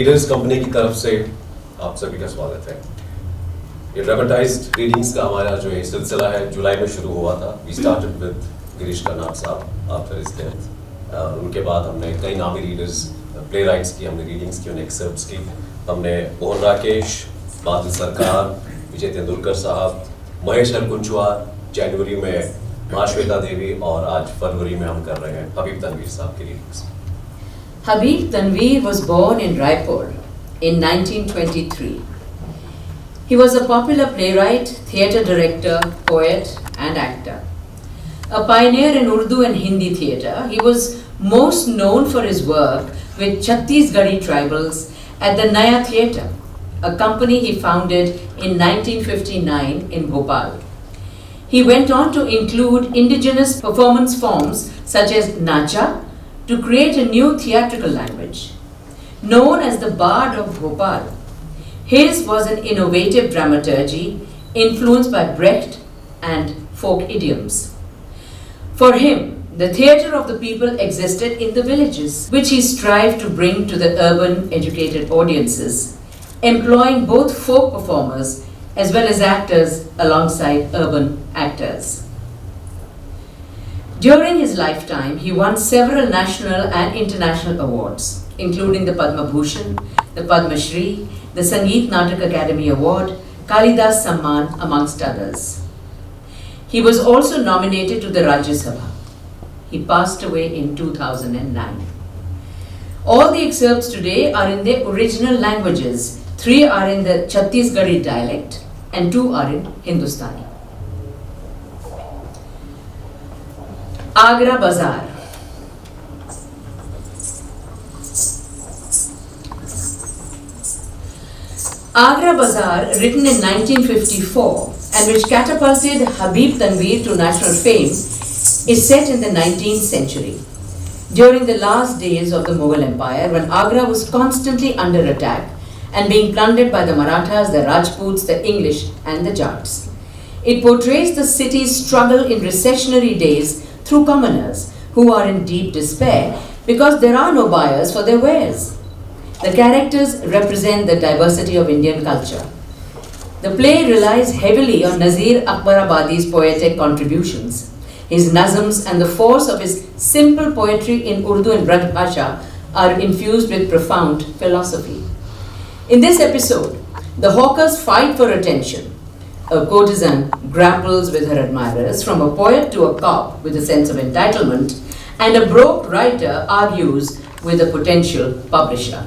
Readers company की तरफ से आप सभी का स्वागत है। ये ड्रामेटाइज्ड रीडिंग्स का हमारा जो ये सिलसिला है जुलाई में शुरू हुआ था। We started with Girish Karnad साहब आफ्टर हिज डेथ। उनके बाद हमने कई नामी रीडर्स प्ले राइट्स की, हमने रीडिंग्स की, उन्हें एक्सेप्ट्स की। हमने मोहन राकेश, बादल सरकार, विजय तेंदुलकर साहब, महेश हरकुंचवार, जनवरी में माँ श्वेता देवी और आज फरवरी में हम कर रहे हैं हबीब तनवीर साहब की readings. Habib Tanveer was born in Raipur in 1923. He was a popular playwright, theatre director, poet and actor. A pioneer in Urdu and Hindi theatre, he was most known for his work with Chhattisgarhi tribals at the Naya Theatre, a company he founded in 1959 in Bhopal. He went on to include indigenous performance forms such as Nacha to create a new theatrical language. Known as the Bard of Bhopal, his was an innovative dramaturgy influenced by Brecht and folk idioms. For him, the theatre of the people existed in the villages, which he strived to bring to the urban educated audiences, employing both folk performers as well as actors alongside urban actors. During his lifetime, he won several national and international awards, including the Padma Bhushan, the Padma Shri, the Sangeet Natak Academy Award, Kalidas Samman, amongst others. He was also nominated to the Rajya Sabha. He passed away in 2009. All the excerpts today are in their original languages. 3 are in the Chhattisgarhi dialect and 2 are in Hindustani. Agra Bazaar. Agra Bazaar, written in 1954 and which catapulted Habib Tanveer to national fame, is set in the 19th century. During the last days of the Mughal Empire, when Agra was constantly under attack and being plundered by the Marathas, the Rajputs, the English and the Jats. It portrays the city's struggle in recessionary days through commoners who are in deep despair because there are no buyers for their wares. The characters represent the diversity of Indian culture. The play relies heavily on Nazir Akbarabadi's poetic contributions. His nazms and the force of his simple poetry in Urdu and Braj Bhasha are infused with profound philosophy. In this episode, the hawkers fight for attention. A courtesan grapples with her admirers, from a poet to a cop with a sense of entitlement, and a broke writer argues with a potential publisher.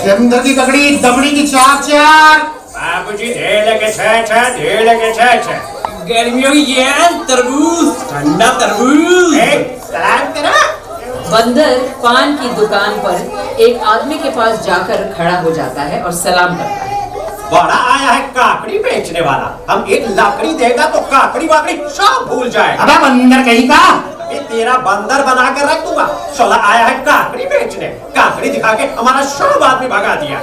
चंद्र की ककड़ी दमड़ी की चार चार। बाबूजी ढेले के छह। गर्मियों की ये है तरबूज, ठंडा तरबूज। सलाम करा। बंदर पान की दुकान पर एक आदमी के पास जाकर खड़ा हो जाता है और सलाम करता है। बड़ा आया है काकड़ी बेचने वाला, हम एक लकड़ी देगा तो काकड़ी वाकड़ी सब भूल जाए। अबे बंदर कहीं का, अबे तेरा बंदर बना कर रख दूंगा। सोला आया है काकड़ी बेचने, काकड़ी दिखा के हमारा सब आदमी भगा दिया।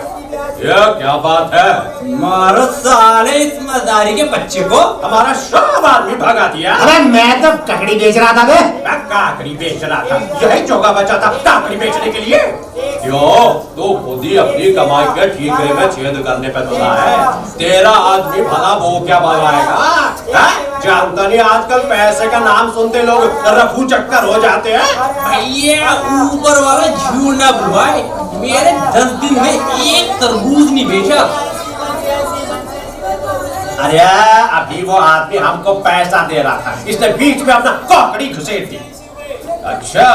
ये क्या बात है? मारो साले इस मदारी के बच्चे को। हमारा सब आदमी भगा दिया। अबे मैं तो ककड़ी बेच रहा था बे। मैं काकड़ी बेच रहा था, यही जगह बचा था काकड़ी बेचने के लिए। क्यों? तू खुद ही अपनी कमाई के ठीकरे में छेद करने पे तुला है। तेरा आदमी भला वो क्या भगाएगा? जानता नहीं, आजकल पैसे का नाम सुनते लोग रफू चक्कर हो जाते हैं। भैया ऊपर वाला झूठ ना बुलवाए, मेरे 10 दिन में एक तरबूज नहीं बेचा। अरे अभी वो आदमी हमको पैसा दे रहा था, इसने बीच में अपना काकड़ी घुसेड़ दी। अच्छा,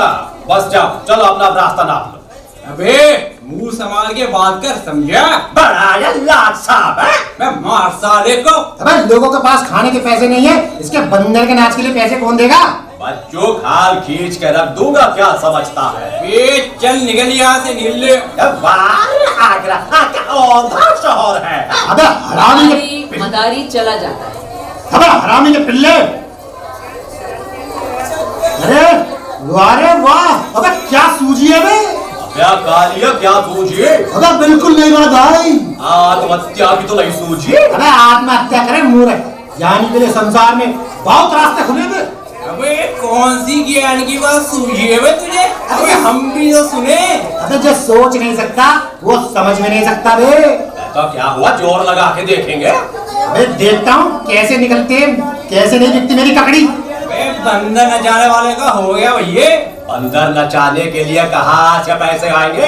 बस जाओ, चलो अपना रास्ता नाप लो। अबे मुंह संभाल के बात कर, समझा? बड़ा या लाट साहब है। मैं मार साले को। अबे लोगों के पास खाने के पैसे नहीं है, इसके बंदर के नाच के लिए पैसे कौन देगा? बच्चों खाल खींच के रख दूंगा, क्या समझता है? बे चल निकल यहाँ से, निकल ले। आगरा औंधा शहर है। अबे हरामी के मदारी चला जाता है। अबे हरामी के पिल्ले। अरे वाह, अबे क्या सूझी है बे? क्या कालिया, क्या सूझी? अबे बिल्कुल नहीं बात भाई। आत्महत्या की तो नहीं सूझी। अबे आत्महत्या करे मूर्ख, ज्ञानी के लिए संसार में बहुत रास्ते खुले बे। अबे कौन सी ज्ञान की बात सूझी है बे तुझे? अबे हम भी तो सुने। अबे जो सोच नहीं सकता वो समझ में नहीं सकता बे। तो क्या हुआ, जोर लगा के देखेंगे? अबे देखता हूँ कैसे निकलते हैं, कैसे नहीं बिकती मेरी ककड़ी। अबे बंदर नचाने वाले का हो गया भैया। अंदर नचाने के लिए कहाँ से पैसे आएंगे?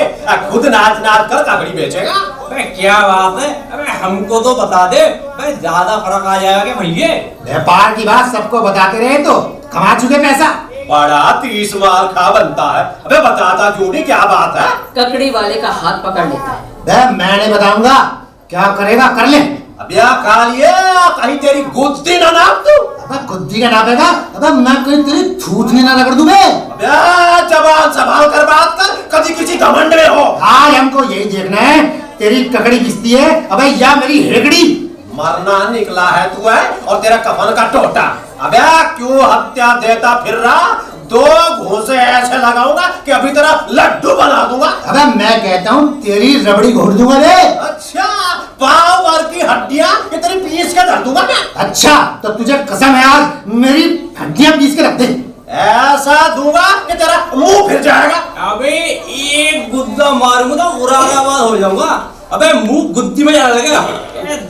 खुद नाच नाच कर काकड़ी बेचेगा। अबे क्या बात है, अबे हमको तो बता दे, अबे ज्यादा फर्क आ जाएगा क्या भैया? व्यापार की बात सबको बताते रहे तो कमा चुके पैसा। बड़ा 30 मार खा बनता है। अबे बताता क्यों नहीं, क्या बात है? ककड़ी वाले का हाथ पकड़ लेता है। बे मैं नहीं बताऊंगा, क्या करेगा कर ले। अबे कालिए, कहीं तेरी गुद्दी ना नाप दूं। अबे गुद्दी का नापेगा? अबे मैं कहीं तेरी थूथनी ना रगड़ दूं बे। अबे जबान संभाल कर बात कर, कभी किसी घमंड में हो। आज हमको यही देखना है तेरी ककड़ी किसती है, अबे या मेरी हेगड़ी। मरना निकला है तू है, और तेरा कफन का टोटा। अबे क्यों हत्या देता फिर रहा? 2 घूंसे ऐसे लगाऊंगा कि अभी तेरा लड्डू बना दूंगा। अबे मैं कहता हूँ तेरी रबड़ी घोड़ दूंगा बे। अच्छा, पाव भर की हड्डियां कि तेरी पीस के धर दूंगा मैं। अच्छा तो तुझे कसम है आज मेरी हड्डियां पीस के रख दे। ऐसा दूंगा कि तेरा मुंह फिर जाएगा। अबे एक गुद्दा मारूंगा तो उरागाबाद हो जाऊंगा। अबे मुंह गुद्दी में जाने लगेगा,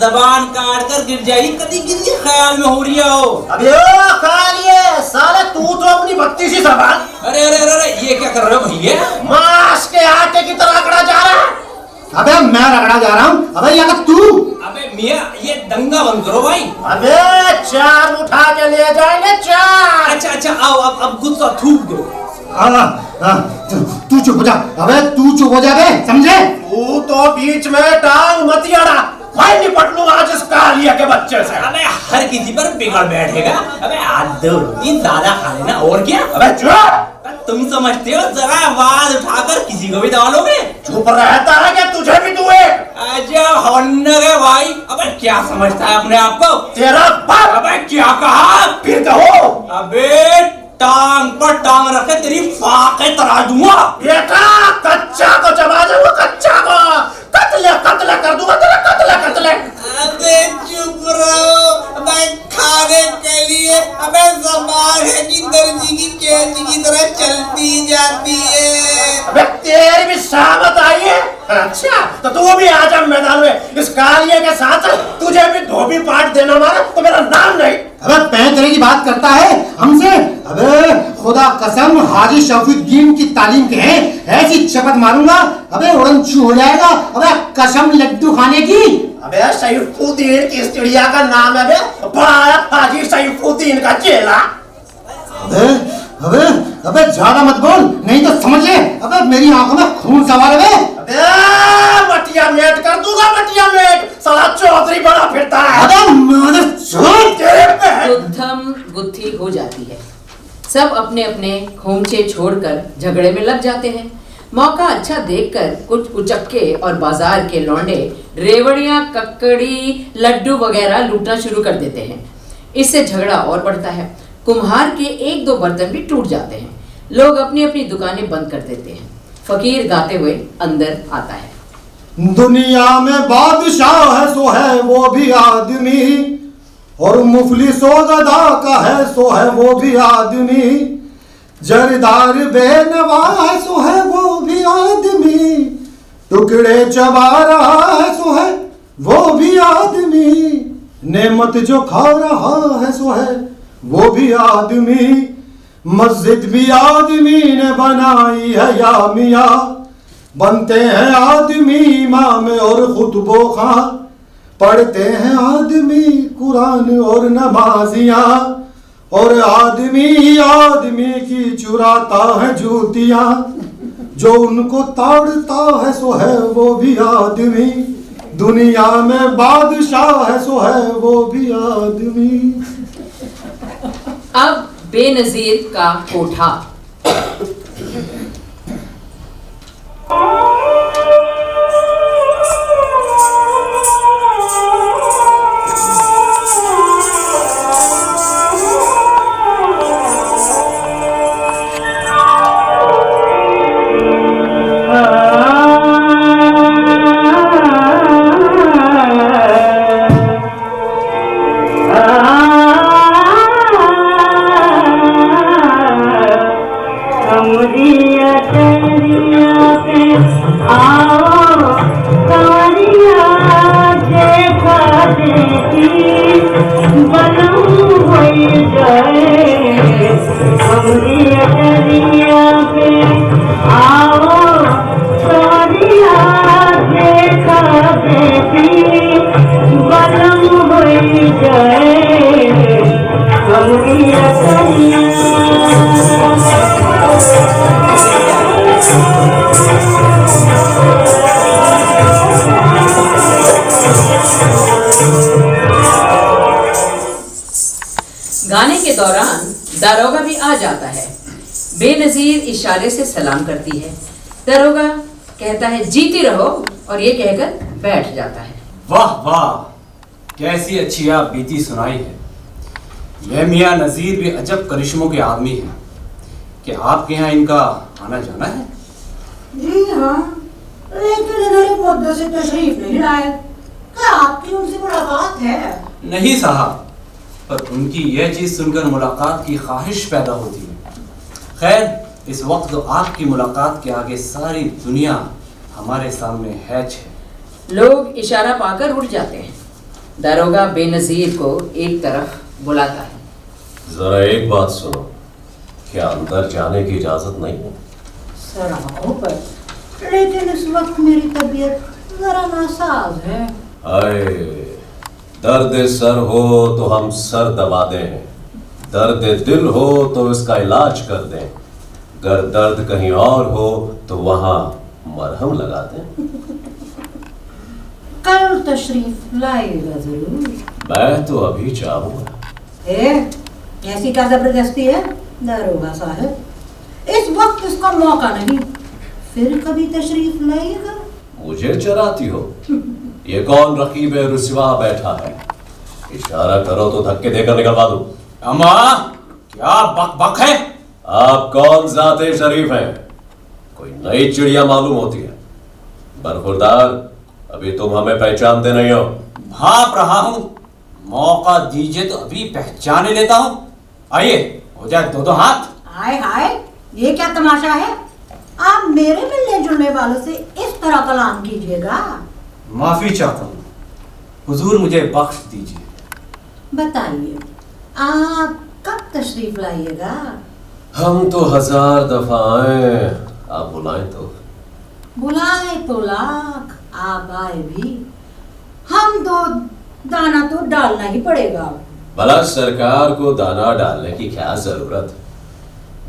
जबान काट कर गिर जाएगी, कभी किसी ख्याल में हो रही हो। अबे ओ कालिए, साले तू तो अपनी बत्ती सी जबान। अरे अरे अरे ये क्या कर रहे हो भैया? मांस के आटे की तरह रगड़ा जा रहा है। अबे मैं रगड़ा जा रहा हूँ, अबे या तू। अबे मियाँ ये दंगा बंद करो भाई। अबे 4 उठा के ले जाएंगे, 4। अच्छा आओ अब गुस्सा थूक दो। तू चुप हो जा, अबे तू चुप हो जा बे, समझे? तू तो बीच में टांग मत अड़ा, मैं निपट लूंगा आज इस कालिया के बच्चे से। अबे हर किसी पर बिगड़ बैठेगा। अबे आज 2 रोटी ज्यादा खा लेना, और क्या? अबे चुप। तुम समझते हो जरा आवाज उठाकर किसी को भी डालोगे? चुप रहता है क्या तुझे भी तू एक? अच्छा हन्नर है भाई। अबे क्या समझता है अपने आप को? तेरा बाप। अबे क्या कहा? फिर कहो। अबे टांग पर टांग रखे तेरी फाके तरा दूंगा। बेटा कच्चा को जमा दूंगा, कच्चा को कत्ले कर दूंगा तेरा, कत्ले। अबे चुप रहो, अबे खाने के लिए अबे ज़बान है कि दर्जी की कैंची की तरह चलती जाती है। अबे तेरी भी सामत आई है। अच्छा तो तू भी आ जा मैदान में, इस कालिए के साथ तुझे भी धोबी पाट देना मारा तो मेरा नाम नहीं। अबे पैं तेरे की बात करता है हमसे? अबे खुदा कसम हाजी शफीउद्दीन की तालीम के हैं, ऐसी चपत मारूंगा अबे उड़नछू हो जाएगा। अबे कसम लड्डू खाने की। अबे सैफुद्दीन किस चिड़िया का नाम है? बे बड़ा हाजी सैफुद्दीन का चेला। अबे अबे अबे ज्यादा मत बोल नहीं तो समझ ले, अबे मेरी आंखों में खून सवार है। अबे सब अपने अपने खोमचे छोड़कर झगड़े में लग जाते हैं। मौका अच्छा देखकर कुछ उचक्के और बाजार के लौंडे रेवड़ियां, ककड़ी, लड्डू वगैरह लूटना शुरू कर देते हैं। इससे झगड़ा और बढ़ता है। कुम्हार के 1-2 बर्तन भी टूट जाते हैं। लोग अपनी अपनी दुकानें बंद कर देते हैं। फकीर गाते हुए अंदर आता है। दुनिया में बादशाह है सो है वो भी आदमी, और मुफलिस व गधा का है सो है वो भी आदमी, जरदार बेनवा है सो है वो भी आदमी, टुकड़े चबा रहा है सो है वो भी आदमी, नेमत जो खा रहा है सो है वो भी आदमी, मस्जिद भी आदमी ने बनाई है या मियाँ, बनते हैं आदमी इमाम और खुतबो खां, पढ़ते हैं आदमी कुरान और नमाजियाँ, और आदमी आदमी की चुराता है जूतियाँ, जो उनको ताड़ता है सो है वो भी आदमी, दुनिया में बादशाह है सो है वो भी आदमी। अब बेनजीर का कोठा। गाने के दौरान दारोगा भी आ जाता है। बेनजीर इशारे से सलाम करती है। दारोगा कहता है जीती रहो और ये कहकर बैठ जाता है। वाह वाह, कैसी अच्छी आप बीती सुनाई है। यह मियाँ नजीर भी अजब करिश्मों के आदमी हैं कि आपके यहाँ इनका आना जाना है। जी हाँ, लेकिन इधर एक मुद्दे से तशरीफ नहीं लाए। क्या आपकी उनसे मुलाकात है? नहीं साहब, पर उनकी यह चीज सुनकर मुलाकात की ख्वाहिश पैदा होती है। खैर, इस वक्त तो आपकी मुलाकात के आगे सारी दुनिया हमारे सामने हैच है। लोग इशारा पाकर उठ जाते हैं। दारोगा बेनजीर को एक तरफ बुलाता है। जरा एक बात सुनो, क्या अंदर जाने की इजाजत नहीं है? सराहों पर, लेकिन इस वक्त मेरी तबीयत जरा नासाज है। आए, दर्द सर हो तो हम सर दबा दें, दर्द दिल हो तो इसका इलाज कर दें, अगर दर्द कहीं और हो तो वहां मरहम लगा दें। कल तशरीफ लाएगा जरूर। मैं तो अभी चाहूंगा। ऐसी क्या जबरदस्ती है दारोगा साहब? इस वक्त इसका मौका नहीं, फिर कभी तशरीफ लाइएगा। मुझे चराती हो? ये कौन रकीब रुसवा बैठा है? इशारा करो तो धक्के देकर निकलवा दूं। अम्मा, क्या बक बक है? आप कौन जाते शरीफ हैं? कोई नई चिड़िया मालूम होती है। बरखुरदार, अभी तुम हमें पहचानते नहीं हो। भाप रहा हूं, मौका दीजिए तो अभी पहचाने लेता हूं। आइए, हो जाए दो हाथ। हाय हाय, ये क्या तमाशा है? आप मेरे मिलने जुलने वालों से इस तरह कलाम कीजिएगा। माफी चाहता हूँ, हुजूर मुझे बख्श दीजिए। बताइए, आप कब तशरीफ लाइएगा? हम तो 1000 दफा आए, आप बुलाएं तो। बुलाए तो लाख, आप आए भी, हम तो दाना तो डालना ही पड़ेगा। भला सरकार को दाना डालने की क्या जरूरत?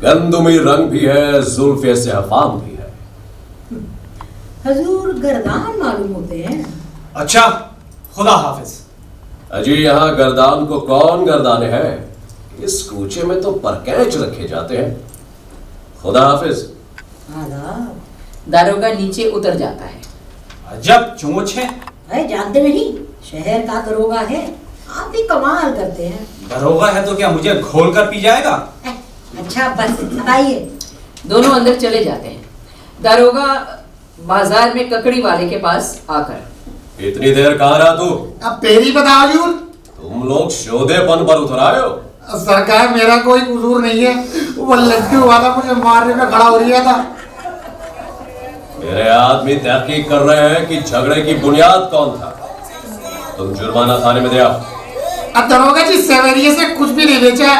गंदुमी रंग भी है, जुल्फ़े से अफाम भी है। हजूर गर्दान मालूम होते हैं। अच्छा, खुदा हाफिज। अजी, यहाँ गर्दान को कौन गर्दाने है? इस कूचे में तो परकैच रखे जाते हैं। खुदा हाफिज। आदाब। दारोगा नीचे उतर जाता है। अजब चोंच है। अरे जानते नहीं, शहर का दरोगा है। आप भी कमाल करते हैं। दरोगा है तो क्या मुझे घोल कर पी जाएगा? अच्छा बस बताइए। दोनों अंदर चले जाते हैं। दारोगा बाजार में ककड़ी वाले के पास आकर, इतनी देर कहाँ रहा तू? अब पेरी बता हजूर। तुम लोग शोधेपन पर उतर आए हो। सरकार मेरा कोई कसूर नहीं है, वो लड्डू वाला मुझे मारने में खड़ा हो रहा था। मेरे आदमी तहकीक कर रहे हैं कि झगड़े की बुनियाद कौन था। तुम जुर्माना थाने में दे आओ। अब दरोगा जी सवेरिये से कुछ भी नहीं बेचा है।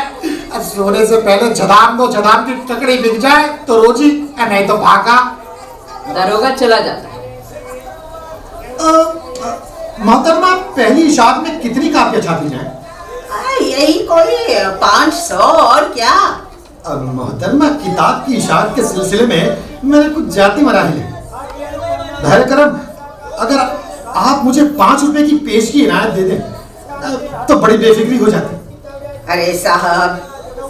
अब सोने से पहले झदाम की ककड़ी बिक जाए तो रोजी, नहीं तो भागा। दारोगा चला जाता है। मोहतरमा, पहली इशात में कितनी कापियां छापी जाए? यही कोई 500 और क्या। मोहतरमा, किताब की इशात के सिलसिले में मेरे कुछ जाती मराहिल है। बहर करम, अगर आप मुझे 5 रुपए की पेश की इनायत दे दें तो बड़ी बेफिक्री हो जाती। अरे साहब,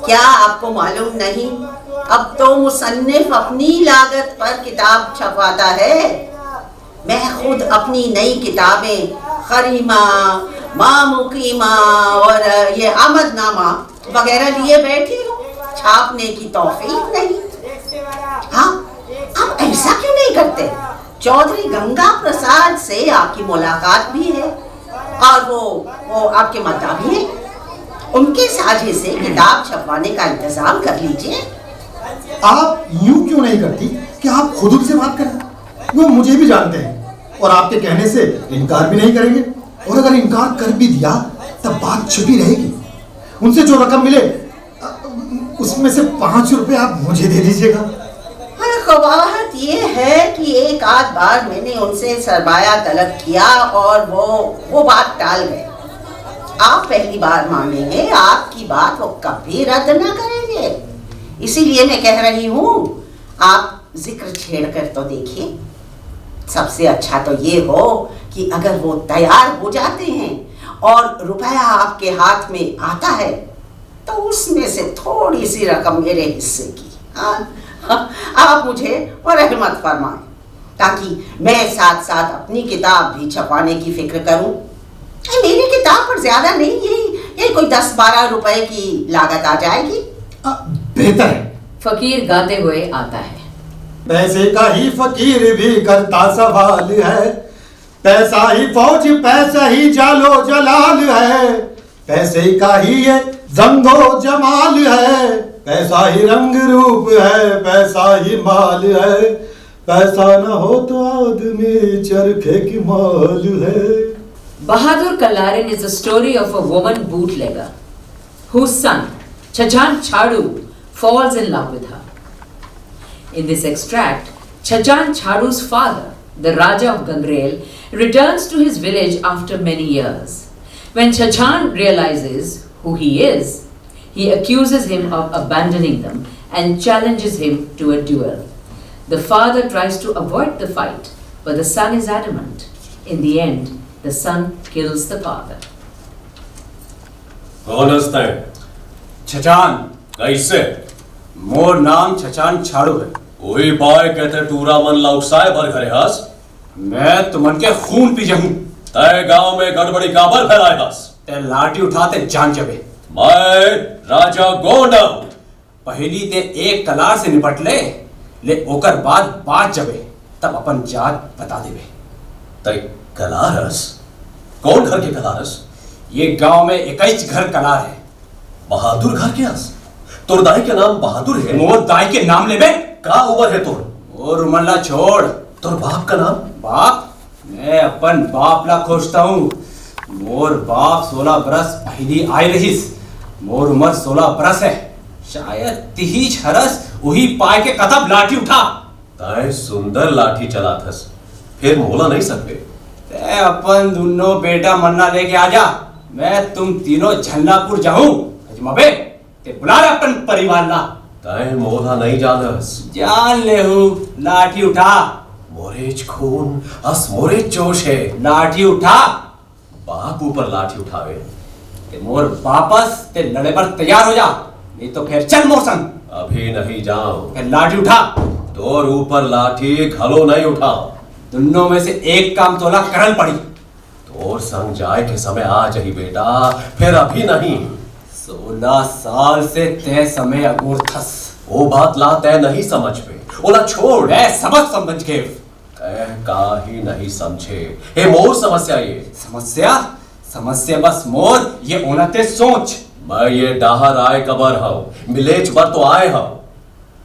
क्या आपको मालूम नहीं, अब तो मुसन्निफ अपनी लागत पर किताब छपवाता है। मैं खुद अपनी नई किताबें खरीमा, मामुकीमा और ये आमदनामा वगैरह लिए बैठी हूँ, छापने की तौफीक नहीं। हाँ, आप ऐसा क्यों नहीं करते? चौधरी गंगा प्रसाद से आपकी मुलाकात भी है और वो आपके माता भी है। उनके साझे से किताब छपवाने का इंतजाम कर लीजिए। आप यूं क्यों नहीं करती कि आप खुद उनसे बात करें? वो मुझे भी जानते हैं और आपके कहने से इनकार भी नहीं करेंगे, और अगर इनकार कर भी दिया तब बात छुपी रहेगी। उनसे जो रकम मिले उसमें से 5 रुपए आप मुझे दे दीजिएगा। अरे कवाहत ये है कि एक आध बार मैंने उनसे सरमाया तलब किया और वो बात टाल गए। आप पहली बार मांगेंगे, आपकी बात वो कभी रद्द ना करेंगे। इसीलिए मैं कह रही हूँ, आप जिक्र छेड़ कर तो देखिए। सबसे अच्छा तो ये हो कि अगर वो तैयार हो जाते हैं और रुपया आपके हाथ में आता है तो उसमें से थोड़ी सी रकम मेरे हिस्से की आप मुझे रहमत फरमाएं, ताकि मैं साथ साथ अपनी किताब भी छपाने की फिक्र करूं। मेरी किताब पर ज्यादा नहीं, यही कोई 10-12 रुपए की लागत आ जाएगी। बेहतर है। फकीर गाते हुए आता है। पैसे का ही फकीर भी करता सवाल है, पैसा ही फौज, पैसा ही जालो जलाल है, पैसे का ही ये जंगो जमाल है, पैसा ही रंग रूप है, पैसा ही माल है, पैसा न हो तो आदमी चरखे की माल है। Bahadur Kalarin is a story of a woman bootlegger whose son, Chachan Chadu, falls in love with her. In this extract, Chachan Chadu's father, the Raja of Gangrel, returns to his village after many years. When Chachan realizes who he is, he accuses him of abandoning them and challenges him to a duel. The father tries to avoid the fight, but the son is adamant. In the end, the son kills the father. कौन हंसता है? छचान। कैसे? मोर नाम छचान छाड़ू है। वही पाए कहते टूरा मन लौकसाए भर घरे हंस। मैं तुमन के खून पी जाऊं। तय गांव में गड़बड़ी काबर फैलाए हंस। ते लाठी उठाते जान जबे। मैं राजा गोंडा हूं। पहली ते एक कलार से निपट ले ओकर बाद बात जबे, तब अपन जात बता देबे। तय कलारस? कौन घर के कलारस? ये गांव में 21 घर कलार है। बहादुर घर के हंस? तोर दाई के नाम बहादुर है? मोर दाई के नाम लेबे? का उम्र है तोर? और रुमल्ला छोड़। तोर बाप का नाम? बाप? मैं अपन बाप ला खोजता हूँ। मोर बाप 16 बरस पहली आए रहीस। मोर उम्र 16 बरस है। शायद 30 हरस वही पाए के कतब लाठी उठा। ताए सुंदर लाठी चलाथस, फिर मोला नहीं सकते। ते अपन दोनों बेटा मन्ना लेके आ जा। मैं तुम तीनों झल्लापुर जाऊं। अजमबे ते बुला ले अपन परिवार ला। ताए मोला नहीं जानस। जान ले हूँ। लाठी उठा। मोरेज खून अस मोरेज जोश है। लाठी उठा। बाप ऊपर लाठी उठावे। ते मोर वापस ते लड़े पर तैयार हो जा, नहीं तो फिर चल मोर संग। अभी नहीं जाऊं। फिर लाठी उठा। तोर ऊपर लाठी घलो नहीं उठाओ। दोनों में से एक काम तोला करल पड़ी। तोर संग जाए के समय आ जाही बेटा, फिर अभी नहीं। 16 साल से तय समय अगोर थस। वो बात ला तय नहीं समझ पे, ओला छोड़। मैं समझ के का ही नहीं समझे, हे मोर समस्या ये। समस्या बस मोर ये ओनते सोच। मैं ये डाहर आए कबर हूं, मिलेच बर तो आए हूं।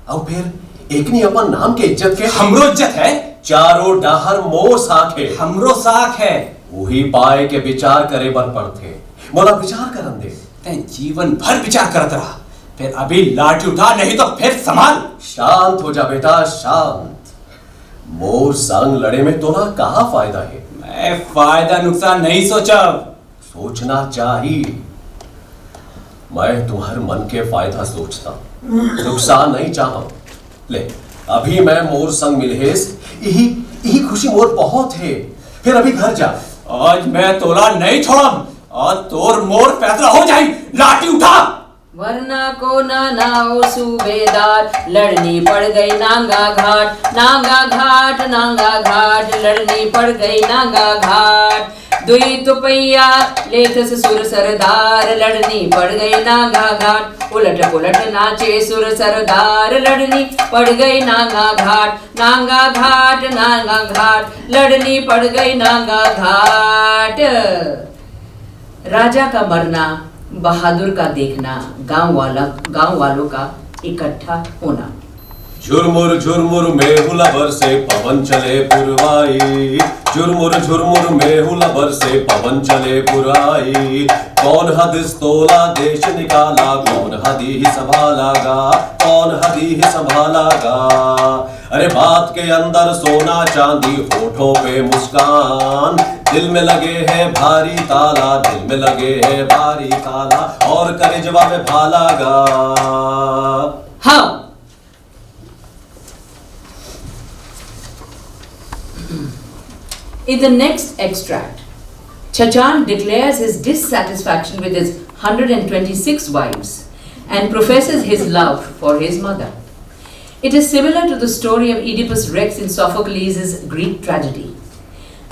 और फिर एकनी अपन नाम के इज्जत के हमरो इज्जत है। चारों डाहर मोर साख है। हमरो साख है। वही पाए के विचार करे बर पड़थे। मोला विचार करन दे। तै जीवन भर विचार करत रहा, फिर अभी लाठी उठा, नहीं तो फिर संभाल। शांत हो जा बेटा, शांत। मोर संग लड़े में तोला कहा फायदा है? मैं फायदा नुकसान नहीं सोचा। सोचना चाहिए। मैं तुम्हारे मन के फायदा सोचता, नुकसान नहीं चाहता। ले अभी मैं मोर संग मिलहेस, यही खुशी मोर बहुत है। फिर अभी घर जा। आज मैं तोला नहीं छोड़म, आज तोर मोर फैसला हो जाए। लाठी उठा। वरना को नानाओ सूबेदार, लड़नी पड़ गई नांगा घाट, नांगा घाट, नांगा घाट, लड़नी पड़ गई नांगा घाट। दुई तुपैया लेथस सुर सरदार, लड़नी पड़ गई नांगा घाट। उलट पुलट नाचे सुर सरदार, लड़नी पड़ गई नांगा घाट, नांगा घाट, नांगा घाट, लड़नी पड़ गई नांगा घाट। राजा का मरना, बहादुर का देखना, गांव वालों का इकट्ठा होना। झुरमुर मेहुला बरसे पवन चले पुरवाई, झुरमुर मेहुला बरसे पवन चले पुरवाई। कौन हदिस तोला देश निकाला, कौन हदी ही संभालागा, कौन हदी ही संभालागा। अरे बात के अंदर सोना चांदी, होठों पे मुस्कान, दिल में लगे है भारी ताला, दिल में लगे है भारी ताला, और कलेजवा में भालागा। हाँ, in the next extract, Chachan declares his dissatisfaction with his 126 wives and professes his love for his mother. It is similar to the story of Oedipus Rex in Sophocles' Greek tragedy.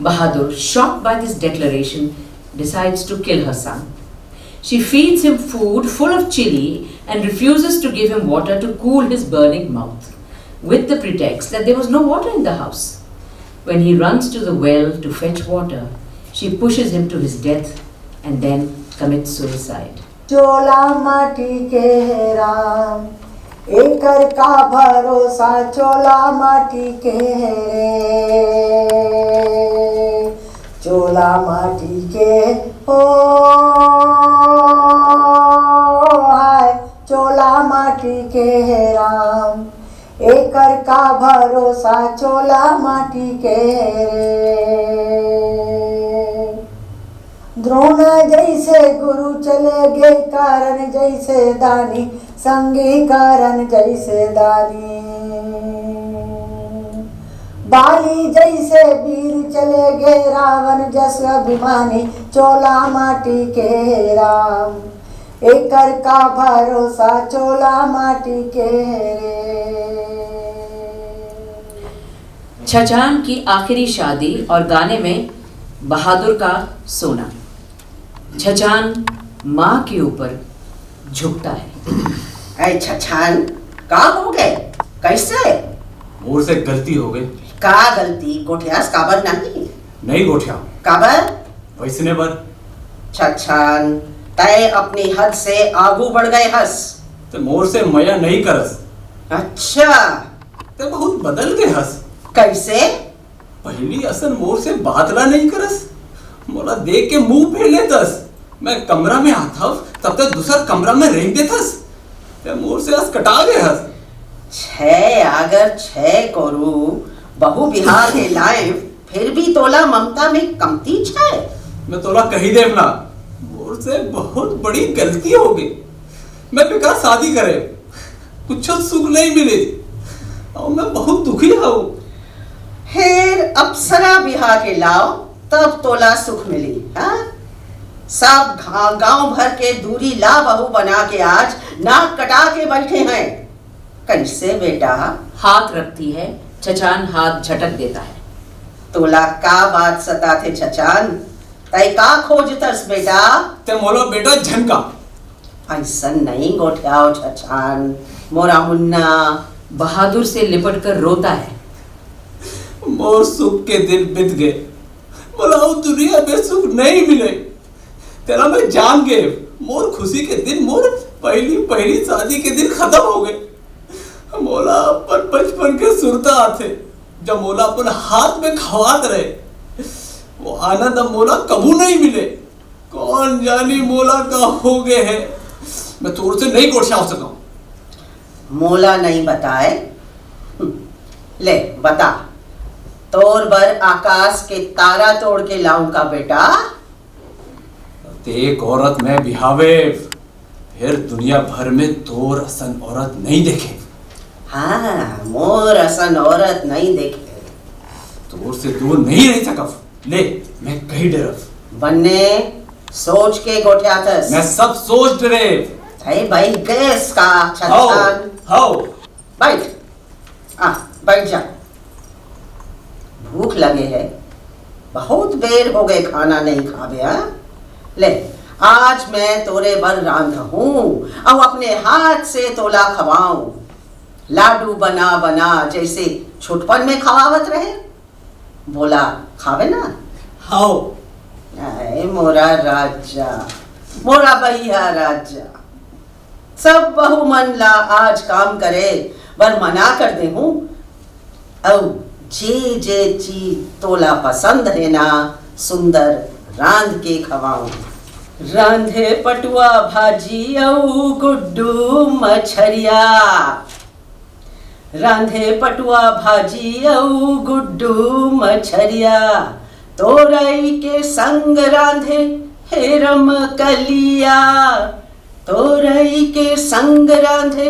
Bahadur, shocked by this declaration, decides to kill her son. She feeds him food full of chili and refuses to give him water to cool his burning mouth, with the pretext that there was no water in the house. When he runs to the well to fetch water, she pushes him to his death and then commits suicide. चोला माटी के है राम, एकर का भरोसा, चोला माटी के है रे, चोला माटी के हो हाय, चोला माटी के है राम, एकर का भरोसा, चोला माटी के रे। द्रोण जैसे गुरु चले गे, कारण जैसे दानी, संगी कारण जैसे दानी। बाली जैसे वीर चले गे, रावण जस अभिमानी, चोला माटी के राम, एकर का भरोसा, चोला माटी के रे। छछान की आखिरी शादी और गाने में बहादुर का सोना। छछान माँ के ऊपर झुकता है। ऐ छछान, का हो गए? कैसे? मोर से गलती हो गई। का गलती? गोठियास काबर नहीं गोठिया। काबर? वैसने बर। छछान, तय अपनी हद से आगू बढ़ गए हस। तो मोर से मया नहीं करस। अच्छा, तो बहुत बदल गए हस। कैसे? पहली असन मोर से बातला नहीं करस, मोला देख के मुंह फेर लेतस। मैं कमरा में आता तब तक दूसरा कमरा में रेंग देतस। ते मोर से हस कटा गए हस। छे अगर छे करू बहु बिहार के लाए, फिर भी तोला ममता में कमती छे। मैं तोला कही देव ना, मोर से बहुत बड़ी गलती हो गई। मैं बेकार शादी करे, कुछ सुख नहीं मिले और मैं बहुत दुखी हूँ। फिर अप्सरा बिहार के लाओ, तब तोला सुख मिली। हाँ, सब गांव भर के दूरी ला बहू बना के आज नाक कटा के बैठे हैं। कैसे बेटा? हाथ रखती है, छछान हाथ झटक देता है। तोला का बात सता थे छछान? तय का खोजतस बेटा? ते मोला बेटा झनका। ऐसा नहीं गोठियाओ छछान, मोरा मुन्ना। बहादुर से लिपट कर रोता है। मोर सुख के दिन बीत गए, मोला दुनिया में सुख नहीं मिले। तेरा मैं जान गए, मोर खुशी के दिन, मोर पहली शादी के दिन खत्म हो गए। मोला अपन बचपन के सुरता आते, जब मोला अपन हाथ में खवात रहे, वो आनंद अब मोला कबू नहीं मिले। कौन जानी मोला का हो गए है। मैं तोर से नहीं कोशिश हो सका। मोला नहीं बताए? ले बता, तोर बर आकाश के तारा तोड़ के लाऊं का बेटा? एक औरत में बिहावे, फिर दुनिया भर में तोर असन औरत नहीं देखे। हाँ, मोर असन औरत नहीं देखे। तोर से दूर नहीं रह सकफ। ले मैं कहीं डरफ। बन्ने सोच के गोठियातस। मैं सब सोच डरे। भाई गैस का छछान। हाउ बैठ, बैठ जा। भूख लगे है, बहुत देर हो गए खाना नहीं खावे। ले आज मैं तोरे बर रांध हूँ और अपने हाथ से तोला खवाऊं। लाडू बना बना जैसे छुटपन में खवावत रहे। बोला खावे ना? हाउ मोरा राजा, मोरा भैया राजा। सब बहु मन ला आज काम करे बर मना कर दे हूँ। औ जे चीज तोला पसंद है ना, सुंदर रांध के खवाऊं। रांधे पटुआ भाजी औ गुड्डू मछरिया। रांधे पटुआ भाजी औ गुड्डू मछरिया। तोरई के संग रांधे हेरम कलिया। तोरई के संग रांधे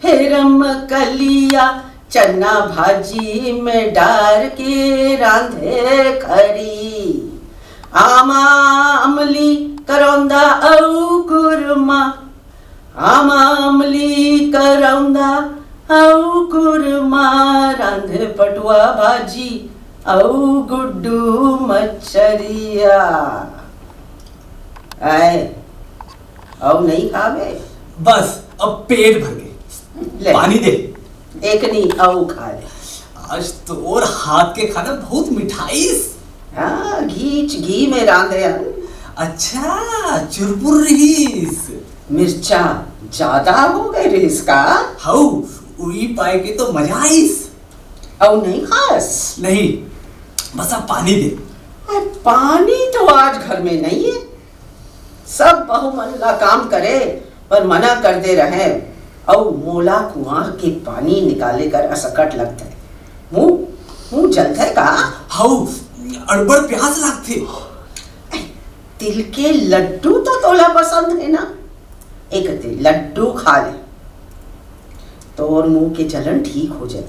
हेरम कलिया। चना भाजी में डार के रांधे खरी। आमा अमली करौंदा औ कुरमा। आमा अमली करौंदा औ कुरमा। रांधे पटुआ भाजी औ गुड्डू मछरिया। आए औ नहीं खावे? बस अब पेट भर गए। पानी दे। एक नहीं औ खा ले। आज तो और हाथ के खाना बहुत मिठाईस। हाँ, घी में रांधे। अच्छा चुरपुर रहीस। मिर्चा ज्यादा हो गए रिस का। हाउ उई पाए के तो मजा आईस। औ नहीं खास? नहीं, बस अब पानी दे। पानी तो आज घर में नहीं है। सब बहु मन ला काम करे पर मना कर दे रहे। और मोला कुआं के पानी निकाले कर असकट लगता है। मुंह जलता है का? हाउ अड़बड़ प्यास लगते। तिल के लड्डू तो तोला पसंद है ना? एक तिल लड्डू खा ले, तोर मुंह के जलन ठीक हो जाए।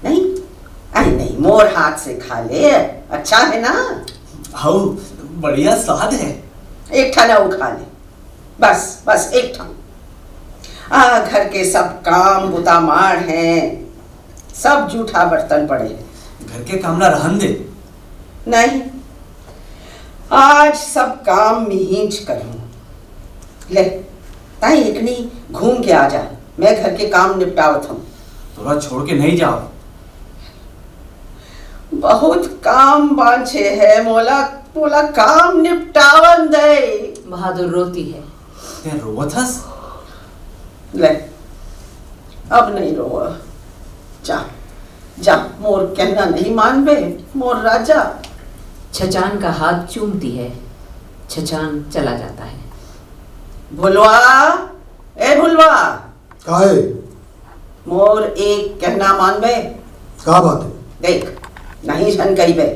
नहीं नहीं, मोर हाथ से खा ले, अच्छा है ना? हाउ बढ़िया स्वाद है। एक ठाना वो खा ले, बस एक ठान। घर के सब काम बुता मार हैं, सब जूठा बर्तन पड़े। घर के काम ना रहन दे। नहीं, आज सब काम मिहींच करूं। ले ताई इकनी घूम के आ जा, मैं घर के काम निपटावत हूँ। थोड़ा छोड़ के नहीं जाओ। बहुत काम बांछे है, मोला काम निपटावन दे। बहादुर रोती है। ते रोवत हस? ले अब नहीं रोवा। जा मोर कहना नहीं मान बे, मोर राजा। छछान का हाथ चूमती है। छछान चला जाता है। भुलवा, ए भुलवा, काहे? मोर एक कहना मान बे। का बात है? देख नहीं झन कही बे,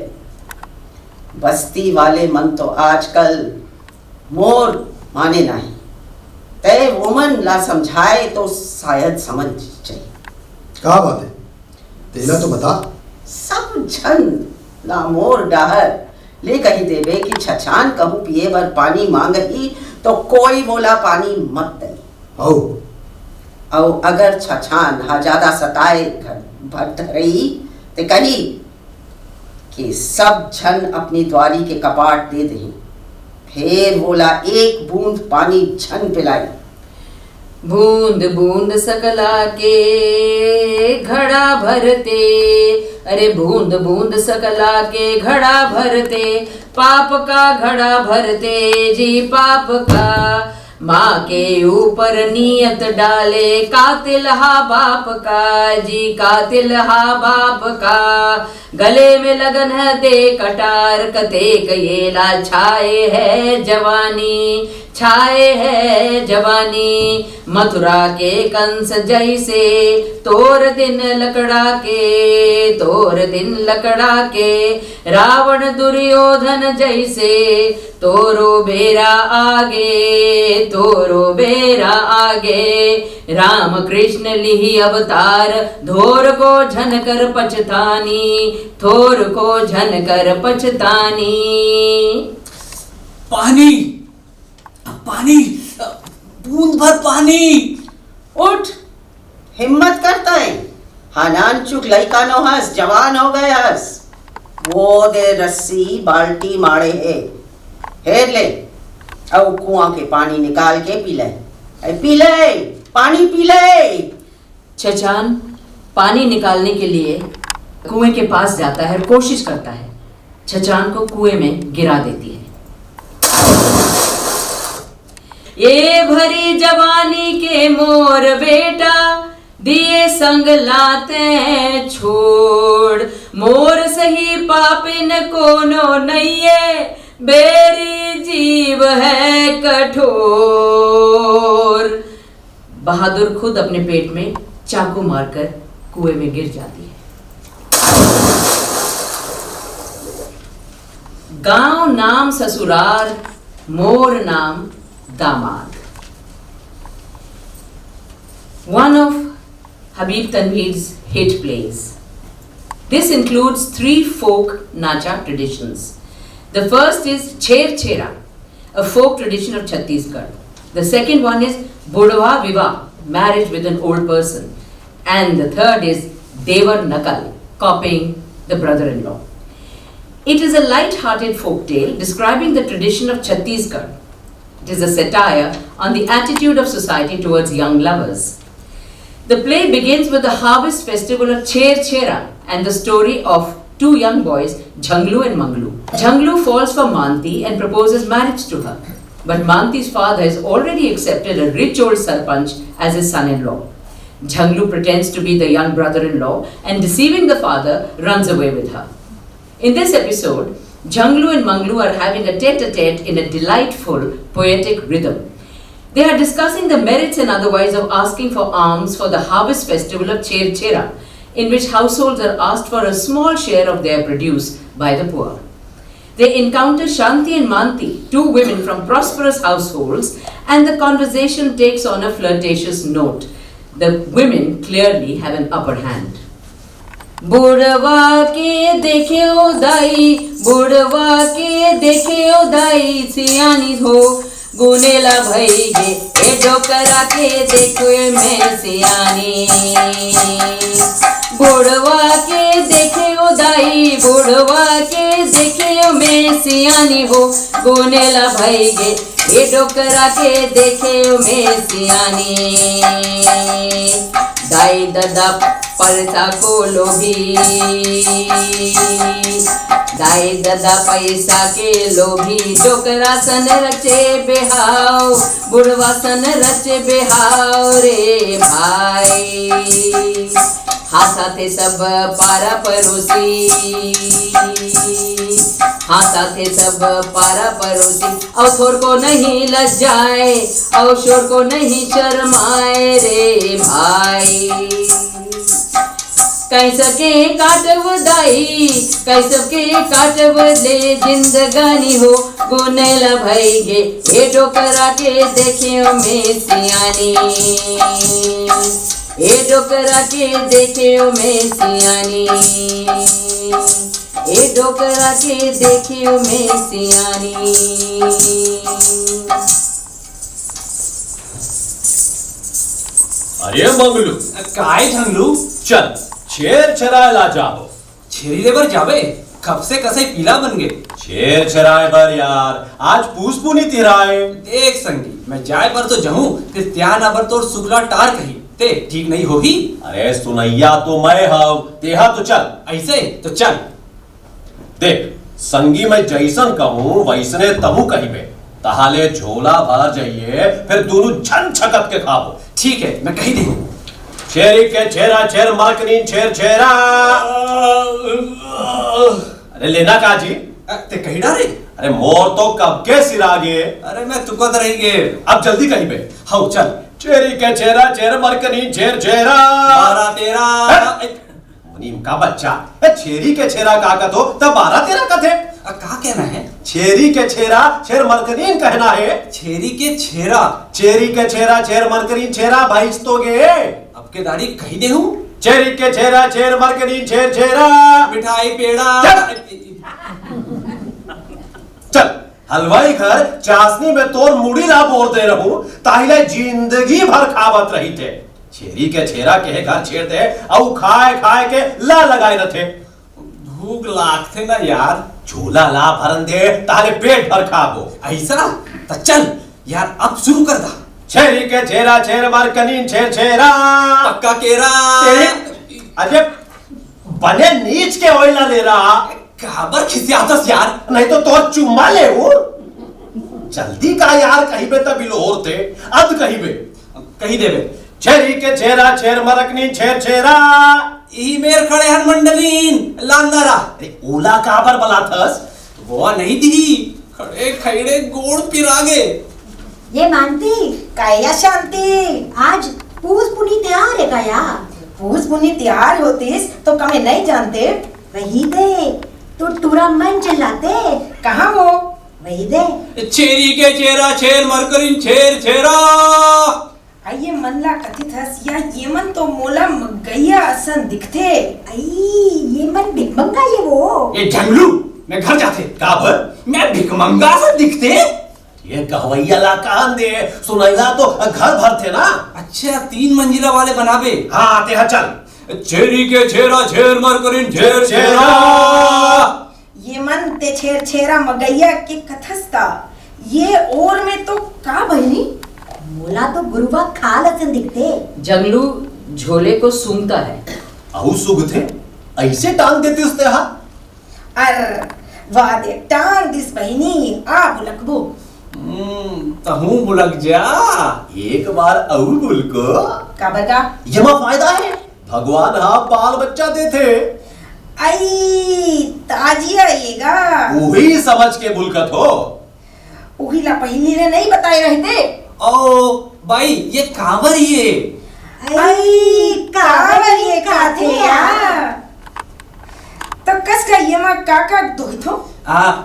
बस्ती वाले मन तो आजकल मोर माने नहीं। ते वोमन ला समझाए तो शायद समझ जाए। का बात है? तेला तो बता। सब झन ला मोर डाहर ले कही देवे कि छछान कहूँ पिए बर पानी मांग ही तो कोई बोला पानी मत दई। और अगर छछान हा ज्यादा सताए घर भट रही तो कही कि सब झन अपनी द्वारी के कपाट दे दही। फिर बोला एक बूंद पानी झन पिलाई। बूंद बूंद सकला के घड़ा भरते, अरे बूंद बूंद सकला के घड़ा भरते, पाप का घड़ा भरते जी पाप का। माँ के ऊपर नियत डाले कातिल हा बाप का जी कातिल हा बाप का। गले में लगन है दे कटार कतेक येला छाए है जवानी, छाए है जवानी। मथुरा के कंस जैसे तोर दिन लकड़ा के, तोर दिन लकड़ा के। रावण दुर्योधन जैसे तोरो बेरा आगे, तोरो बेरा आगे। राम कृष्ण लिहि अवतार धोर को झनकर पछतानी, थोर को झनकर पछतानी। पानी, पानी, बूंद भर पानी। उठ, हिम्मत करता है। हानान चुक लइका नो हस, जवान हो गए हस। वो दे रस्सी बाल्टी मारे है, हेर ले। अब कुआं के पानी निकाल के पी ले, पी ले, पानी पी ले। छछान पानी निकालने के लिए कुएं के पास जाता है और कोशिश करता है। छछान को कुएं में गिरा देती है। ये भरी जवानी के मोर बेटा, दिए संग लाते छोड़। मोर सही पापिन कोनो नइये, बेरी जीव है कठोर। बहादुर खुद अपने पेट में चाकू मारकर कुएं में गिर जाती है। गांव नाम ससुराल, मोर नाम दामाद। One of Habib Tanveer's hit plays. This includes 3 folk nacha traditions. The first is Chher Chera, a folk tradition of Chhattisgarh. The second one is Budhwa Vivah, marriage with an old person. And the third is Devar Nakal, copying the brother-in-law. It is a light-hearted folk tale describing the tradition of Chhattisgarh. It is a satire on the attitude of society towards young lovers. The play begins with the harvest festival of Chher Chera and the story of 2 young boys, Jhanglu and Manglu. Jhanglu falls for Manti and proposes marriage to her. But Manti's father has already accepted a rich old sarpanch as his son-in-law. Jhanglu pretends to be the young brother-in-law and, deceiving the father, runs away with her. In this episode, Jhanglu and Manglu are having a tete-a-tete in a delightful, poetic rhythm. They are discussing the merits and otherwise of asking for alms for the harvest festival of Chher Chera, in which households are asked for a small share of their produce by the poor. They encounter Shanti and Manti, 2 women from prosperous households, and the conversation takes on a flirtatious note. The women clearly have an upper hand. बुढ़वा के देखे ओ दाई, बुढ़वा के देखे ओ दाई, सियानी हो गुनेला भईगे, ए डोकरा के देखो मैं सियानी। बुढ़वा के देखे ओ दाई, बुढ़वा के देखे ओ मैं सियानी हो गुनेला भईगे, ए डोकरा के देखे ओ मैं सियानी। दाई दादा पैसा को लोभी, दाई दादा पैसा के लोभी, डोकरा सन रचे बेहाव, बुढ़वा सन रचे बेहाव रे भाई। हासाते सब पारा परोसी, हासाते सब पारा परोसी, और थोर को नहीं लज्जाए, और शोर को नहीं शर्माए रे भाई। कैसके काटव दाई, कैसके काटव ले जिंदगानी हो गुनेला भईगे, ए डोकरा के देखे में सियानी। ए डोकरा के देखे ओ में सियानी, ए डोकरा के देखे ओ में सियानी। अरे मंगलू काय झंगलू चल छेर छराय ला जाओ। छेरी लेबर जावे कब से कसे पीला बन गए। छेर छराय बर यार आज पूस पुनी तिराए। देख संगी मैं जाए पर तो जाऊं ते त्या ना बर तोर सुगला टार कही ते ठीक नहीं होगी। अरे सुनैया तो मैं हूं तेहा तो चल। ऐसे तो चल देख संगी मैं जैसन कहूं वैसने तमु कहिबे, तहाले झोला भर जाइए फिर दोनों झन छकत के खाबो। ठीक है मैं कही दे। छेरी के छेरा छेर मरकनी छेर छेरा। अरे लेना काजी ते कही डारे। अरे मोर तो कब के सिरागे। अरे मैं तुकत रही गे अब जल्दी कहिबे। हाउ चल। छेरी के छेरा छेर मरकनी छेर छेरा। 12 13 मुनीम का बच्चा छेरी के छेरा का कथो तब 12 13 कथे। का कहना है। छेरी के छेरा छेर मरकनीन कहना है। छेरी के छेरा छेरी के छेरा छेर मरकनीन छेरा भाईस तो गे। अब के दाढ़ी कही दे हूं। छेरी के छेरा छेर मरकनीन छेर छेरा। मिठाई पेड़ा। चल हलवाई घर चाशनी में तोर मुड़ी ला बोलते रहूं ताहिले जिंदगी भर खावत रही थे। छेरी के छेरा के घर छेड़ते औ खाए खाए के ला लगाए रथे। भूख लागते ना यार। झोला ला भरन दे ताले पेट भर खाबो। ऐसा तो चल यार अब शुरू कर दा। छेरी के छेरा छेर मरकनीन छेर छेरा। पक्का केरा। अरे बने नीच के ओइला ले रहा खबर खिसियातस यार। नहीं तो तोर चुम्मा ले वो। जल्दी का यार कहिबे तब लोर थे अद कहिबे। कही देवे। छेरी के छेरा छेर मरकनी छेर छेरा। ई मेर खड़े हन मंडलीन लांदारा। अरे ओला काबर बलाथस। वो नहीं थी खड़े खड़े गोड़ पिरागे। ये मानती काया शांति आज पूस पुनी तैयार है काया। पूस पुनी तैयार होतीस तो कमे नहीं जानते। वही दे तो टूरा मन चलाते। कहाँ वो वही दे। छेरी के छेरा छेर मरकरीन छेर छेरा। ये मन ला कथित हस या ये मन तो मोला गैया असन दिखते। आई ये मन भिकमंगा ये वो। ये झंगलू मैं घर जाते। काबर मैं भिकमंगा से दिखते। ये कहवैया ला कान दे सुनैला तो घर भर थे ना। अच्छा 3 मंजिला वाले बनावे। हाँ तेहा चल। छेरी के छेरा छेर मरकरीन छेर छेरा। ये मन ते छेर छेरा मगैया के कथस्ता। ये और में तो का बहनी मोला तो गुरुवा खाल असन दिखते। जंगलू झोले को सूंघता है। औ सुग थे ऐसे टांग देते उसते हा। अर वादे टांग दिस बहनी आ बुलकबो। तहूं बुलक जा। एक बार औ बुल को काबर का यमा फायदा है भगवान हा बाल बच्चा देते। आई ताजिया येगा वही समझ के बुलकत हो। वही ला पहली ने नहीं बताए रहते। ओ भाई ये कांवर ये। आई काबर ये खाते यार। तो कस का ये मां काका दुखतो।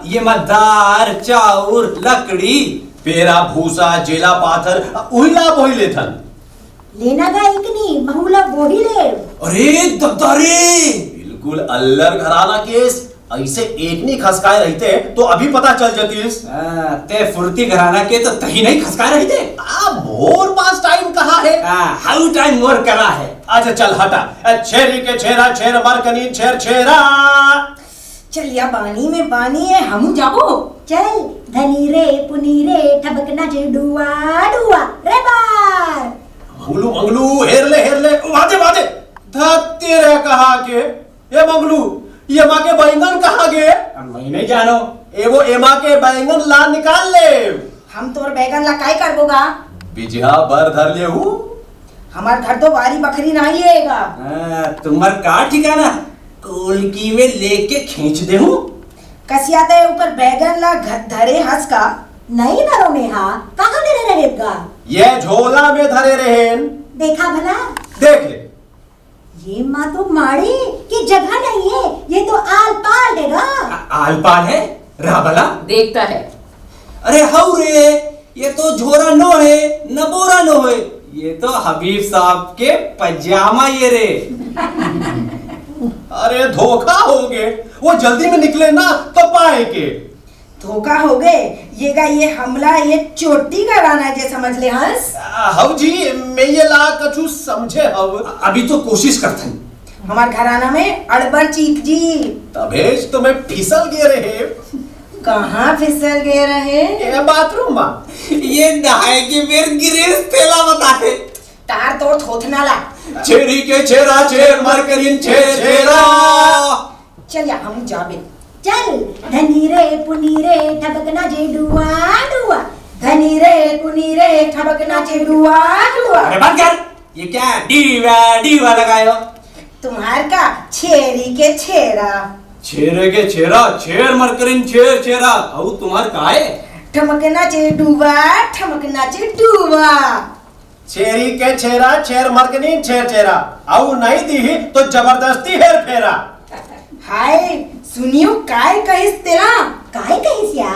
ये मदार चाउर लकड़ी पेरा भूसा जेला पाथर उहिला बोहिले थन। लेना गा इतनी बहुला बोही ले। अरे दद्दारे बिल्कुल अल्लर घराना केस। ऐसे एक नहीं खसकाए रहते तो अभी पता चल जातीस। ते फुर्ती घराना के तो तही नहीं खसकाए रहते। मोर पास टाइम कहाँ है। हाउ टाइम मोर करा है। अच्छा चल हटा। छेरी के छेरा छेर मरकनी छेर छेरा। चल या बानी में बानी है हमू जाबो। चल धनी रे पुनी रे ठबकना जे डुआ डुआ रे बार। मंगलू मंगलू हेर ले वादे वादे धत्ते रे कहा के। ये मंगलू ये माँ के बैंगन कहाँ गे। मैं नहीं जानो। एगो एमा के बैंगन ला निकाल ले। हम तोर बैगन ला काय करबोगा। बिजहा बर धर ले हूँ। हमार घर तो बारी बकरी नहीं आएगा। तुम्हार का ठिकाना कोलकी में लेके खींच दे हूँ। कसियाते ऊपर बैगन ला धरे हंस का नहीं धरो में हा कहाँ ले रहेगा। ये झोला में धरे रहेन। देखा भला देख ले। ये माँ तो माड़ी की जगह नहीं है। ये तो आल पाल है ना। आल पाल है राबला देखता है। अरे हाउ रे ये तो झोरा नो है न बोरा नो है। ये तो हबीब साहब के पजामा ये रे। अरे धोखा हो गए, वो जल्दी में निकले ना तो पाएंगे। धोखा हो गए ये हमला ये चोटी कराना जे समझ ले हंस। हव जी मैं ये ला कछु समझे हव। अभी तो कोशिश करते हैं। हमार घराना में अड़बर चीख जी। तबेज तो मैं फिसल गए रहे। कहाँ फिसल गए रहे? ये बाथरूम में। ये नहाए के बेर गिरेस तेला बताते। तार तो थोथना ला। छेरी के छेरा छेर मरकरिन छेर छेरा। चल या हम जाबे। चल धनी रे पुनी रे ठबकना जे डुआ डुआ, धनी रे पुनी रे ठबकना जे डुआ डुआ। अरे बंद कर, ये क्या डीवा लगाए हो? तुम्हार का छेरी के छेरा। छेरे के छेरा छेर मरकरिन छेर छेरा। और तुम्हार का है? ठमकना जे डुआ ठमकना जे डुआ। छेरी के छेरा छेर मरकनी छेर छेरा। आउ नहीं दी तो जबरदस्ती हेर फेरा। हाय सुनियो काय कहिस तेरा? काय कहिस या?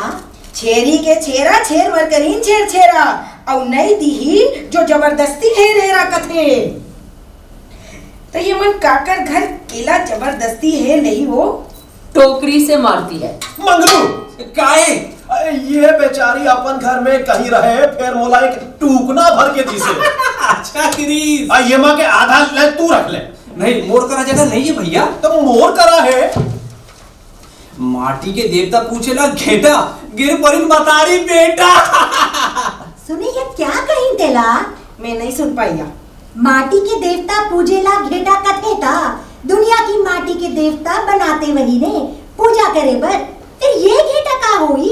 छेरी के छेरा छेर मरकरीन छेर छेरा और नहीं दी जो जबरदस्ती हेर हेरा कथे। तो ये मन काकर घर केला जबरदस्ती है नहीं हो? टोकरी से मारती है। मंगरू काहे? ये बेचारी अपन घर में कहीं रहे फिर मोला एक टूकना भर के दिसे। अच्छा क्रीज। ये माँ के आधा ले तू रख ले। नहीं मोर करा जगह नहीं है भैया। तो मोर करा है। माटी के देवता पूछेला घेटा गिर परिन बतारी बेटा। सुने ये क्या कहीं तेला? मैं नहीं सुन पाई। माटी के देवता पूजेला घेटा कथेता। दुनिया की माटी के देवता बनाते वही ने पूजा करे बर। फिर ये घेटा का होई?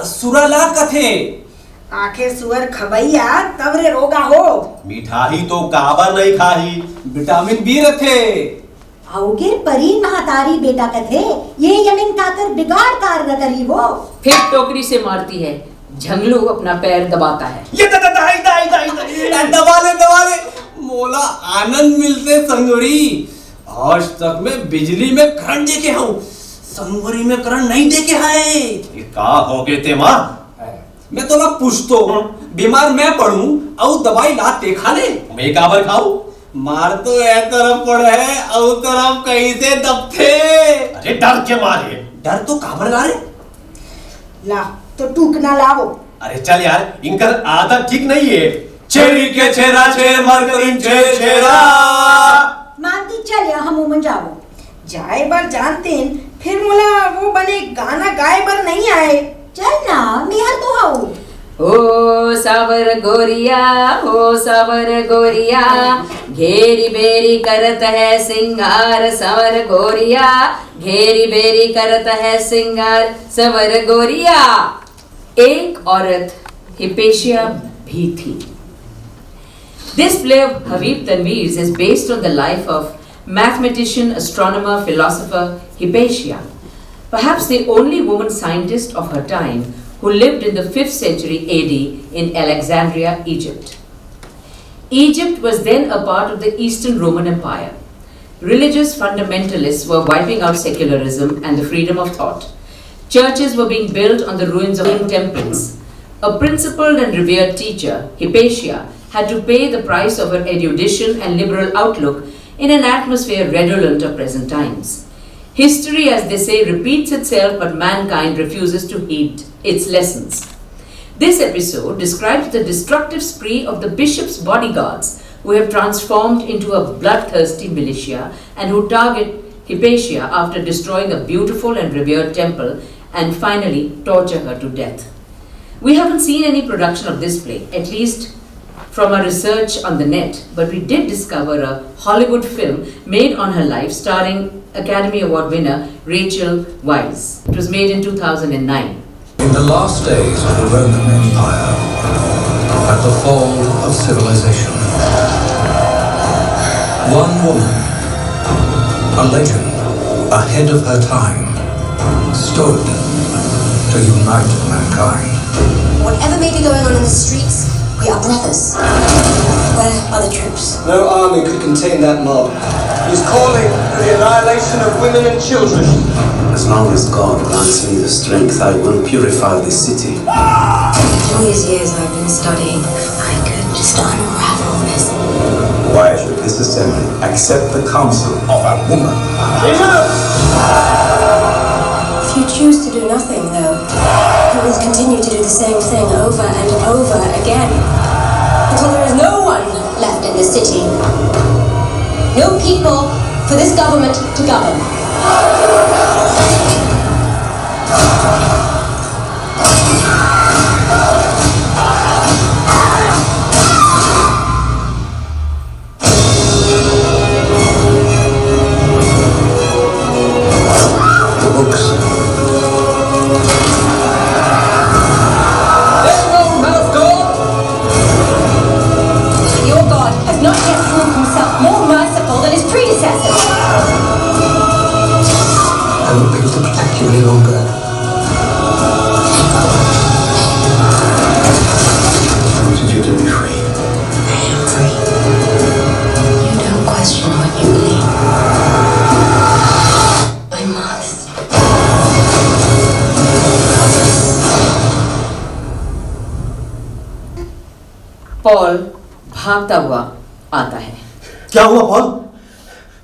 सुराला कथे। आखिर सुअर खबैया तब रे रोगा हो। मिठाई तो काबर नहीं खाही। विटामिन बी रथे। औगिर परी महातारी बेटा कथे ये यमिन काकर बिगाड़ कार न करी वो। फिर टोकरी से मारती है। झंगलू अपना पैर दबाता है। ये दबा ले मोला आनंद मिलते संगोरी। आज तक मैं बिजली में करंट देखे हूँ, संगोरी में करंट नहीं देखे है। का हो गए ते माँ? मैं तो ना पूछतो बीमार मैं पड़ूं और दवाई लाते खाने। मैं काबर खाऊं? मार तो ए तरफ पड़े है और तरफ कहीं से दबथे। अरे डर के मारे। डर तो काबर ला रे? ला तो टूकना लाओ। अरे चल यार इनकर आदत ठीक नहीं है। छेरी के छेरा छेर मरकरिन छेर छेरा। मानती चल या हम उमन जाओ। जाए बर जानते फिर मोला वो बने गाना गाए बर नहीं आए। चल ना निहर तो आओ। ओ सावर गोरिया घेरी बेरी करत है सिंगार सवर गोरिया, घेरी बेरी करत है सिंगार सवर गोरिया। एक औरत हिपेशिया भी थी। This play of Habib Tanveer's is based on the life of mathematician, astronomer, philosopher Hypatia, perhaps the only woman scientist of her time who lived in the 5th century AD in Alexandria, Egypt. Egypt was then a part of the Eastern Roman Empire. Religious fundamentalists were wiping out secularism and the freedom of thought. Churches were being built on the ruins of temples. A principled and revered teacher, Hypatia, had to pay the price of her erudition and liberal outlook in an atmosphere redolent of present times. History, as they say, repeats itself, but mankind refuses to heed its lessons. This episode describes the destructive spree of the bishop's bodyguards, who have transformed into a bloodthirsty militia and who target Hypatia after destroying a beautiful and revered temple and finally torture her to death. We haven't seen any production of this play, at least from our research on the net, but we did discover a Hollywood film made on her life starring Academy Award winner Rachel Weisz. It was made in 2009. In the last days of the Roman Empire, at the fall of civilization, one woman, a legend ahead of her time, stood to unite mankind. Whatever may be going on in the streets, we are brothers. Where are the troops? No army could contain that mob. He's calling for the annihilation of women and children. As long as God grants me the strength, I will purify this city. All these years I've been studying, I could just unravel Why should this assembly accept the counsel of a woman? If you choose to do nothing, though, you will continue to do the same thing over and over again, until there is no one left in this city. No people for this government to govern. The books. Your God has not yet proved himself more merciful than his predecessors. I won't be able to protect you any longer. I wanted you to be free. I am free. You don't question what you believe. I must. Paul भागता हुआ आता है। क्या हुआ Paul?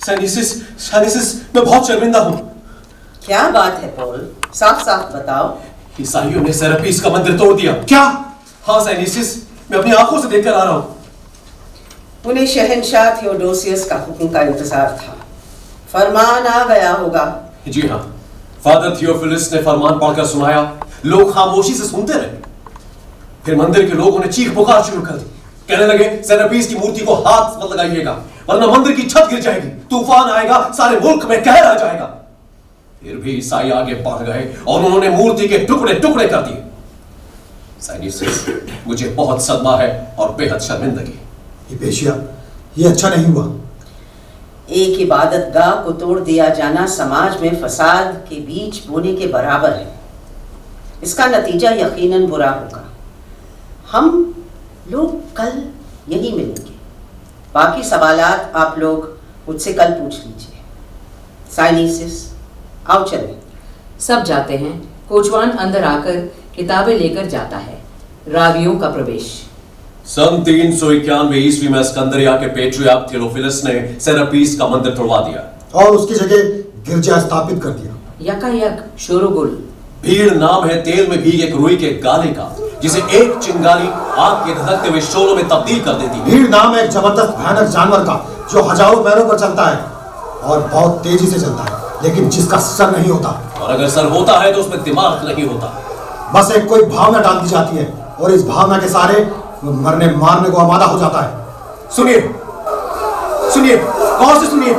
साइनिसिस, मैं बहुत शर्मिंदा हूँ। क्या बात है पॉल? साफ साफ बताओ। ईसाइयों ने सेरापीस का मंदिर तोड़ दिया। क्या? हाँ साइनिसिस, मैं अपनी आंखों से देखकर आ रहा हूँ। उन्हें शहंशाह थियोडोसियस का हुक्म का इंतजार था। फरमान आ गया होगा। जी हाँ, फादर थियोफिलस ने फरमान पढ़कर सुनाया। लोग खामोशी से सुनते रहे। फिर मंदिर के लोगों ने चीख पुकार शुरू कर दी। कहने लगे सेरापीस की मूर्ति को हाथ मत लगाइएगा, वरना मंदिर की छत गिर जाएगी, तूफान आएगा, सारे मुल्क में कहर आ जाएगा। फिर भी ईसाई आगे बढ़ गए और उन्होंने मूर्ति के टुकड़े टुकड़े कर दिए। साइनिसिस, मुझे बहुत सदमा है और बेहद शर्मिंदगी। हिपेशिया, ये अच्छा नहीं हुआ। एक इबादतगाह को तोड़ दिया जाना समाज में फसाद के बीज बोने के बराबर है। इसका नतीजा यकीनन बुरा होगा। हम लोग कल यही मिलेंगे। बाकी सवालात आप लोग मुझसे कल पूछ लीजिए। साइनिसिस, आओ चलें। सब जाते हैं। कोचवान अंदर आकर किताबें लेकर जाता है। रावियों का प्रवेश। सन 391 ईस्वी में स्कंदरिया के पेट्रियार्क थियोफिलस ने सेरापीस का मंदिर तोड़वा दिया और उसकी जगह गिरजा स्थापित कर दिया। यकायक शोरगुल। भीड़ नाम है तेल में भीगे एक रुई के गाले का, जिसे एक चिंगारी आग के धधकते हुए शोलों में तब्दील कर देती है। भीड़ नाम है एक जबरदस्त भयानक जानवर का, जो हजारों पैरों पर चलता है और बहुत तेजी से चलता है, लेकिन जिसका सर नहीं होता। और अगर सर होता है तो उसमें दिमाग नहीं होता। बस एक कोई भावना डाल दी जाती है और इस भावना के सारे मरने मारने को आमादा हो जाता है। सुनिए, सुनिए, गौर से सुनिए।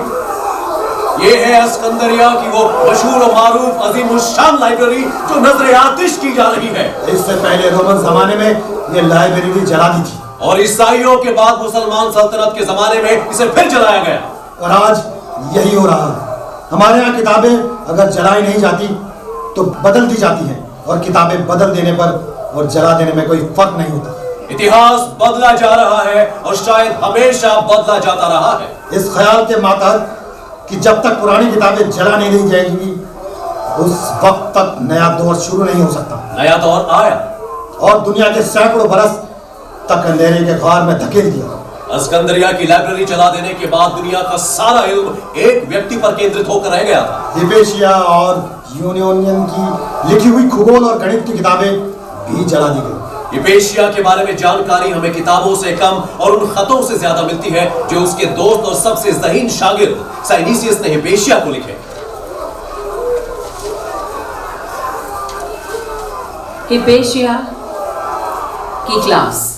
ये है स्कंदरिया की वो मशहूर और मारूफ अजीमुश्शान लाइब्रेरी जो नजरे आतिश की जा रही है। इससे पहले रोमन जमाने में ये लाइब्रेरी जला दी थी और ईसाइयों के बाद मुसलमान सल्तनत के जमाने में इसे फिर जलाया गया। और आज यही हो रहा है। हमारे यहाँ किताबें अगर जलाई नहीं जाती तो बदल दी जाती हैं, और किताबें बदल देने पर और जला देने में कोई फर्क नहीं होता। इतिहास बदला जा रहा है और शायद हमेशा बदला जाता रहा है। इस ख्याल के मातहत कि जब तक पुरानी किताबें जला नहीं दी जाएंगी, उस वक्त तक नया दौर शुरू नहीं हो सकता। नया दौर आया और दुनिया के सैकड़ों बरस तक अंधेरे के गार में धकेल दिया। स्कंदरिया की लाइब्रेरी चला देने के बाद दुनिया का सारा इल्म एक व्यक्ति पर केंद्रित होकर रह गया था। हिपेशिया और यूनियन की लिखी हुई खगोल और गणित की किताबें भी जला दी गई। हिपेशिया के बारे में जानकारी हमें किताबों से कम और उन खतों से ज्यादा मिलती है जो उसके दोस्त और सबसे ज़हीन शागिर्द साइनिसियस ने हिपेशिया को लिखे। हिपेशिया की क्लास।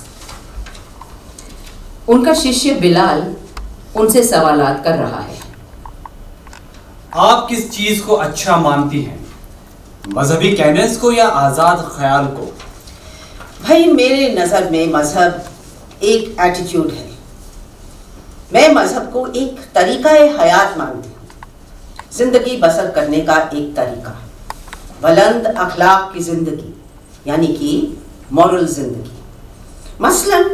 उनका शिष्य बिलाल उनसे सवालात कर रहा है। आप किस चीज को अच्छा मानती हैं, मजहबी कैनेंस को या आजाद ख्याल को? भाई, मेरे नजर में मजहब एक एटीट्यूड है। मैं मजहब को एक तरीका हयात मानती हूँ, जिंदगी बसर करने का एक तरीका, बुलंद अखलाक की जिंदगी, यानी कि मॉरल जिंदगी। मसलन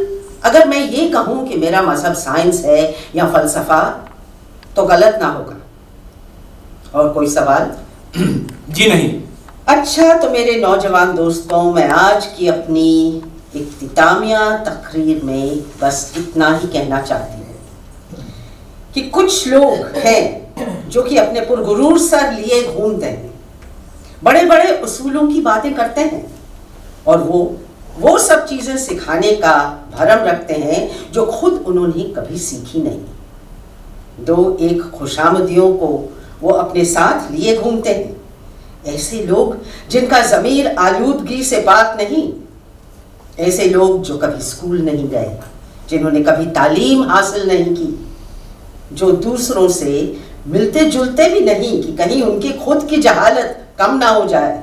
अगर मैं ये कहूँ कि मेरा मजहब साइंस है या फलसफा, तो गलत ना होगा। और कोई सवाल? जी नहीं। अच्छा, तो मेरे नौजवान दोस्तों, मैं आज की अपनी इख्तितामिया तकरीर में बस इतना ही कहना चाहती हूँ। कि कुछ लोग हैं जो कि अपने पुरगुरूर सर लिए घूमते हैं, बड़े बड़े उसूलों की बातें करते हैं और वो सब चीजें सिखाने का भरम रखते हैं जो खुद उन्होंने कभी सीखी नहीं। दो एक खुशामदियों को वो अपने साथ लिए घूमते हैं। ऐसे लोग जिनका ज़मीर आलूदगी से पाक नहीं, ऐसे लोग जो कभी स्कूल नहीं गए, जिन्होंने कभी तालीम हासिल नहीं की, जो दूसरों से मिलते जुलते भी नहीं कि कहीं उनकी खुद की जहालत कम ना हो जाए।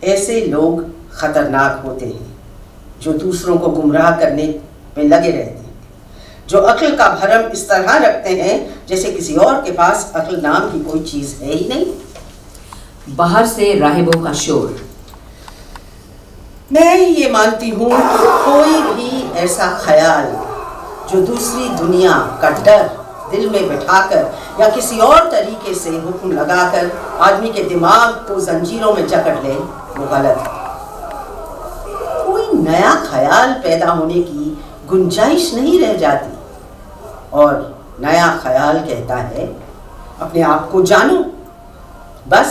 ऐसे लोग खतरनाक होते हैं जो दूसरों को गुमराह करने में लगे रहते हैं, जो अक्ल का भरम इस तरह रखते हैं जैसे किसी और के पास अक्ल नाम की कोई चीज है ही नहीं। बाहर से राहिबों का शोर। मैं ये मानती हूँ कि कोई भी ऐसा ख्याल जो दूसरी दुनिया का डर दिल में बिठाकर या किसी और तरीके से हुक्म लगाकर आदमी के दिमाग को जंजीरों में जकड़ ले, वो गलत है। कोई नया ख्याल पैदा होने की गुंजाइश नहीं रह जाती और नया ख्याल कहता है अपने आप को जानो। बस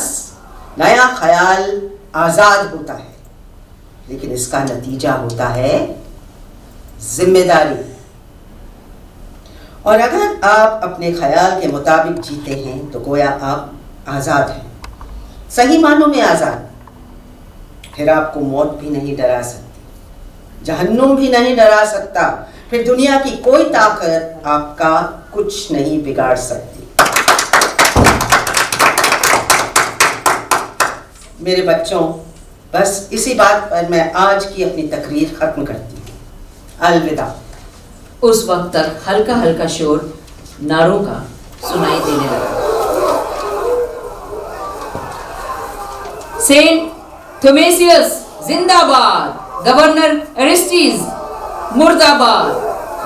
नया ख्याल आजाद होता है, लेकिन इसका नतीजा होता है जिम्मेदारी। और अगर आप अपने ख्याल के मुताबिक जीते हैं तो गोया आप आजाद हैं, सही मानों में आजाद। फिर आपको मौत भी नहीं डरा सकती, जहन्नुम भी नहीं डरा सकता, फिर दुनिया की कोई ताकत आपका कुछ नहीं बिगाड़ सकती। मेरे बच्चों, बस इसी बात पर मैं आज की अपनी तकरीर खत्म करती हूँ। अलविदा। उस वक्त तक हल्का हल्का शोर नारों का सुनाई देने लगा। सेंट थोमेसियस जिंदाबाद, गवर्नर एरिस्टीज मुर्दाबाद,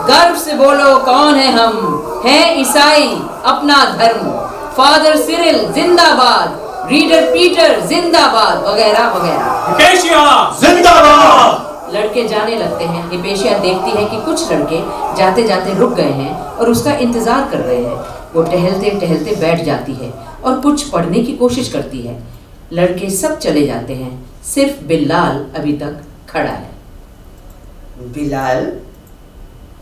गर्व से बोलो कौन है हम, हैं ईसाई अपना धर्म, फादर सिरिल जिंदाबाद, रीडर पीटर जिंदाबाद, वगैरह वगैरह। हिपेशिया जिंदाबाद। लड़के जाने लगते हैं। हिपेशिया देखती है कि कुछ लड़के जाते जाते रुक गए हैं और उसका इंतजार कर रहे हैं। वो टहलते टहलते बैठ जाती है और कुछ पढ़ने की कोशिश करती है। लड़के सब चले जाते हैं, सिर्फ बिलाल अभी तक खड़ा है। बिलाल